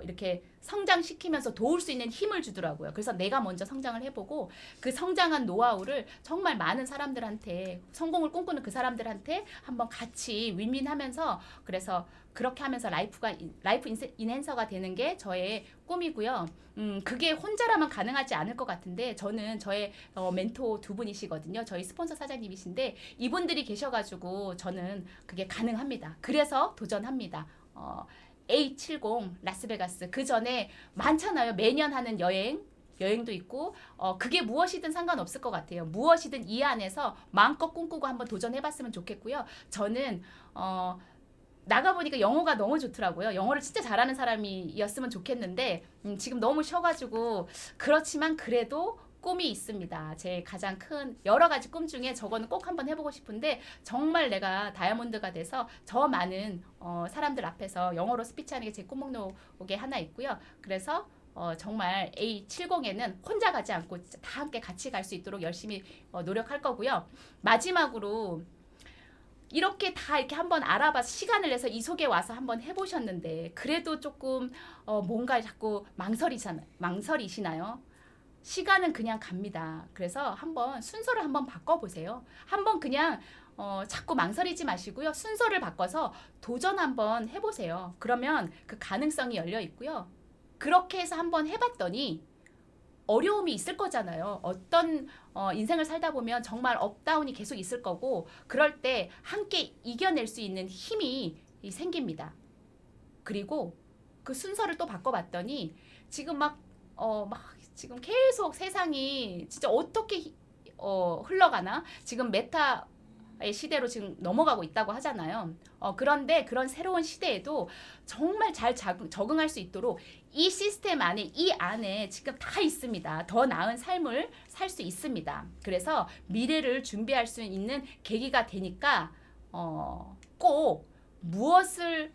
이렇게 성장시키면서 도울 수 있는 힘을 주더라고요. 그래서 내가 먼저 성장을 해보고 그 성장한 노하우를 정말 많은 사람들한테 성공을 꿈꾸는 그 사람들한테 한번 같이 윈윈하면서 그래서 그렇게 하면서 라이프 인핸서가 되는 게 저의 꿈이고요. 그게 혼자라면 가능하지 않을 것 같은데 저는 저의 멘토 두 분이시거든요. 저희 스폰서 사장님이신데 이분들이 계셔가지고 저는 그게 가능합니다. 그래서 도전합니다. A70 라스베가스 그 전에 많잖아요. 매년 하는 여행도 있고 그게 무엇이든 상관없을 것 같아요. 무엇이든 이 안에서 마음껏 꿈꾸고 한번 도전해봤으면 좋겠고요. 저는 나가보니까 영어가 너무 좋더라고요. 영어를 진짜 잘하는 사람이었으면 좋겠는데 지금 너무 쉬어가지고 그렇지만 그래도 꿈이 있습니다. 제 가장 큰 여러 가지 꿈 중에 저거는 꼭 한번 해보고 싶은데 정말 내가 다이아몬드가 돼서 저 많은 사람들 앞에서 영어로 스피치하는 게 제 꿈 목록에 하나 있고요. 그래서 정말 A70에는 혼자 가지 않고 다 함께 같이 갈 수 있도록 열심히 노력할 거고요. 마지막으로 이렇게 다 이렇게 한번 알아봐서 시간을 내서 이 속에 와서 한번 해보셨는데 그래도 조금 뭔가 자꾸 망설이시나요? 시간은 그냥 갑니다. 그래서 한번 순서를 한번 바꿔보세요. 한번 그냥 자꾸 망설이지 마시고요. 순서를 바꿔서 도전 한번 해보세요. 그러면 그 가능성이 열려 있고요. 그렇게 해서 한번 해봤더니 어려움이 있을 거잖아요. 어떤 인생을 살다 보면 정말 업다운이 계속 있을 거고 그럴 때 함께 이겨낼 수 있는 힘이 생깁니다. 그리고 그 순서를 또 바꿔봤더니 지금 지금 계속 세상이 진짜 어떻게 흘러가나? 지금 메타의 시대로 지금 넘어가고 있다고 하잖아요. 그런데 그런 새로운 시대에도 정말 잘 적응할 수 있도록 이 시스템 안에 이 안에 지금 다 있습니다. 더 나은 삶을 살 수 있습니다. 그래서 미래를 준비할 수 있는 계기가 되니까 꼭 무엇을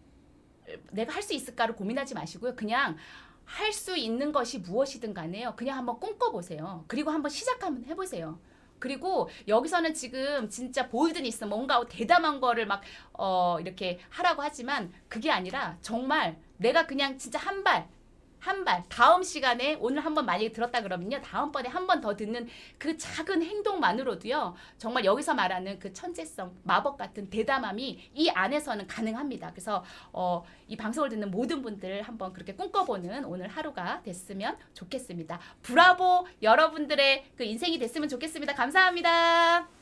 내가 할 수 있을까를 고민하지 마시고요. 그냥 할 수 있는 것이 무엇이든 간에요. 그냥 한번 꿈꿔보세요. 그리고 한번 시작 한번 해보세요. 그리고 여기서는 지금 진짜 볼드니스 뭔가 대담한 거를 막 이렇게 하라고 하지만 그게 아니라 정말 내가 그냥 진짜 한 발 다음 시간에 오늘 한번 만약에 들었다 그러면요. 다음번에 한 번 더 듣는 그 작은 행동만으로도요. 정말 여기서 말하는 그 천재성, 마법 같은 대담함이 이 안에서는 가능합니다. 그래서 이 방송을 듣는 모든 분들 한번 그렇게 꿈꿔보는 오늘 하루가 됐으면 좋겠습니다. 브라보 여러분들의 그 인생이 됐으면 좋겠습니다. 감사합니다.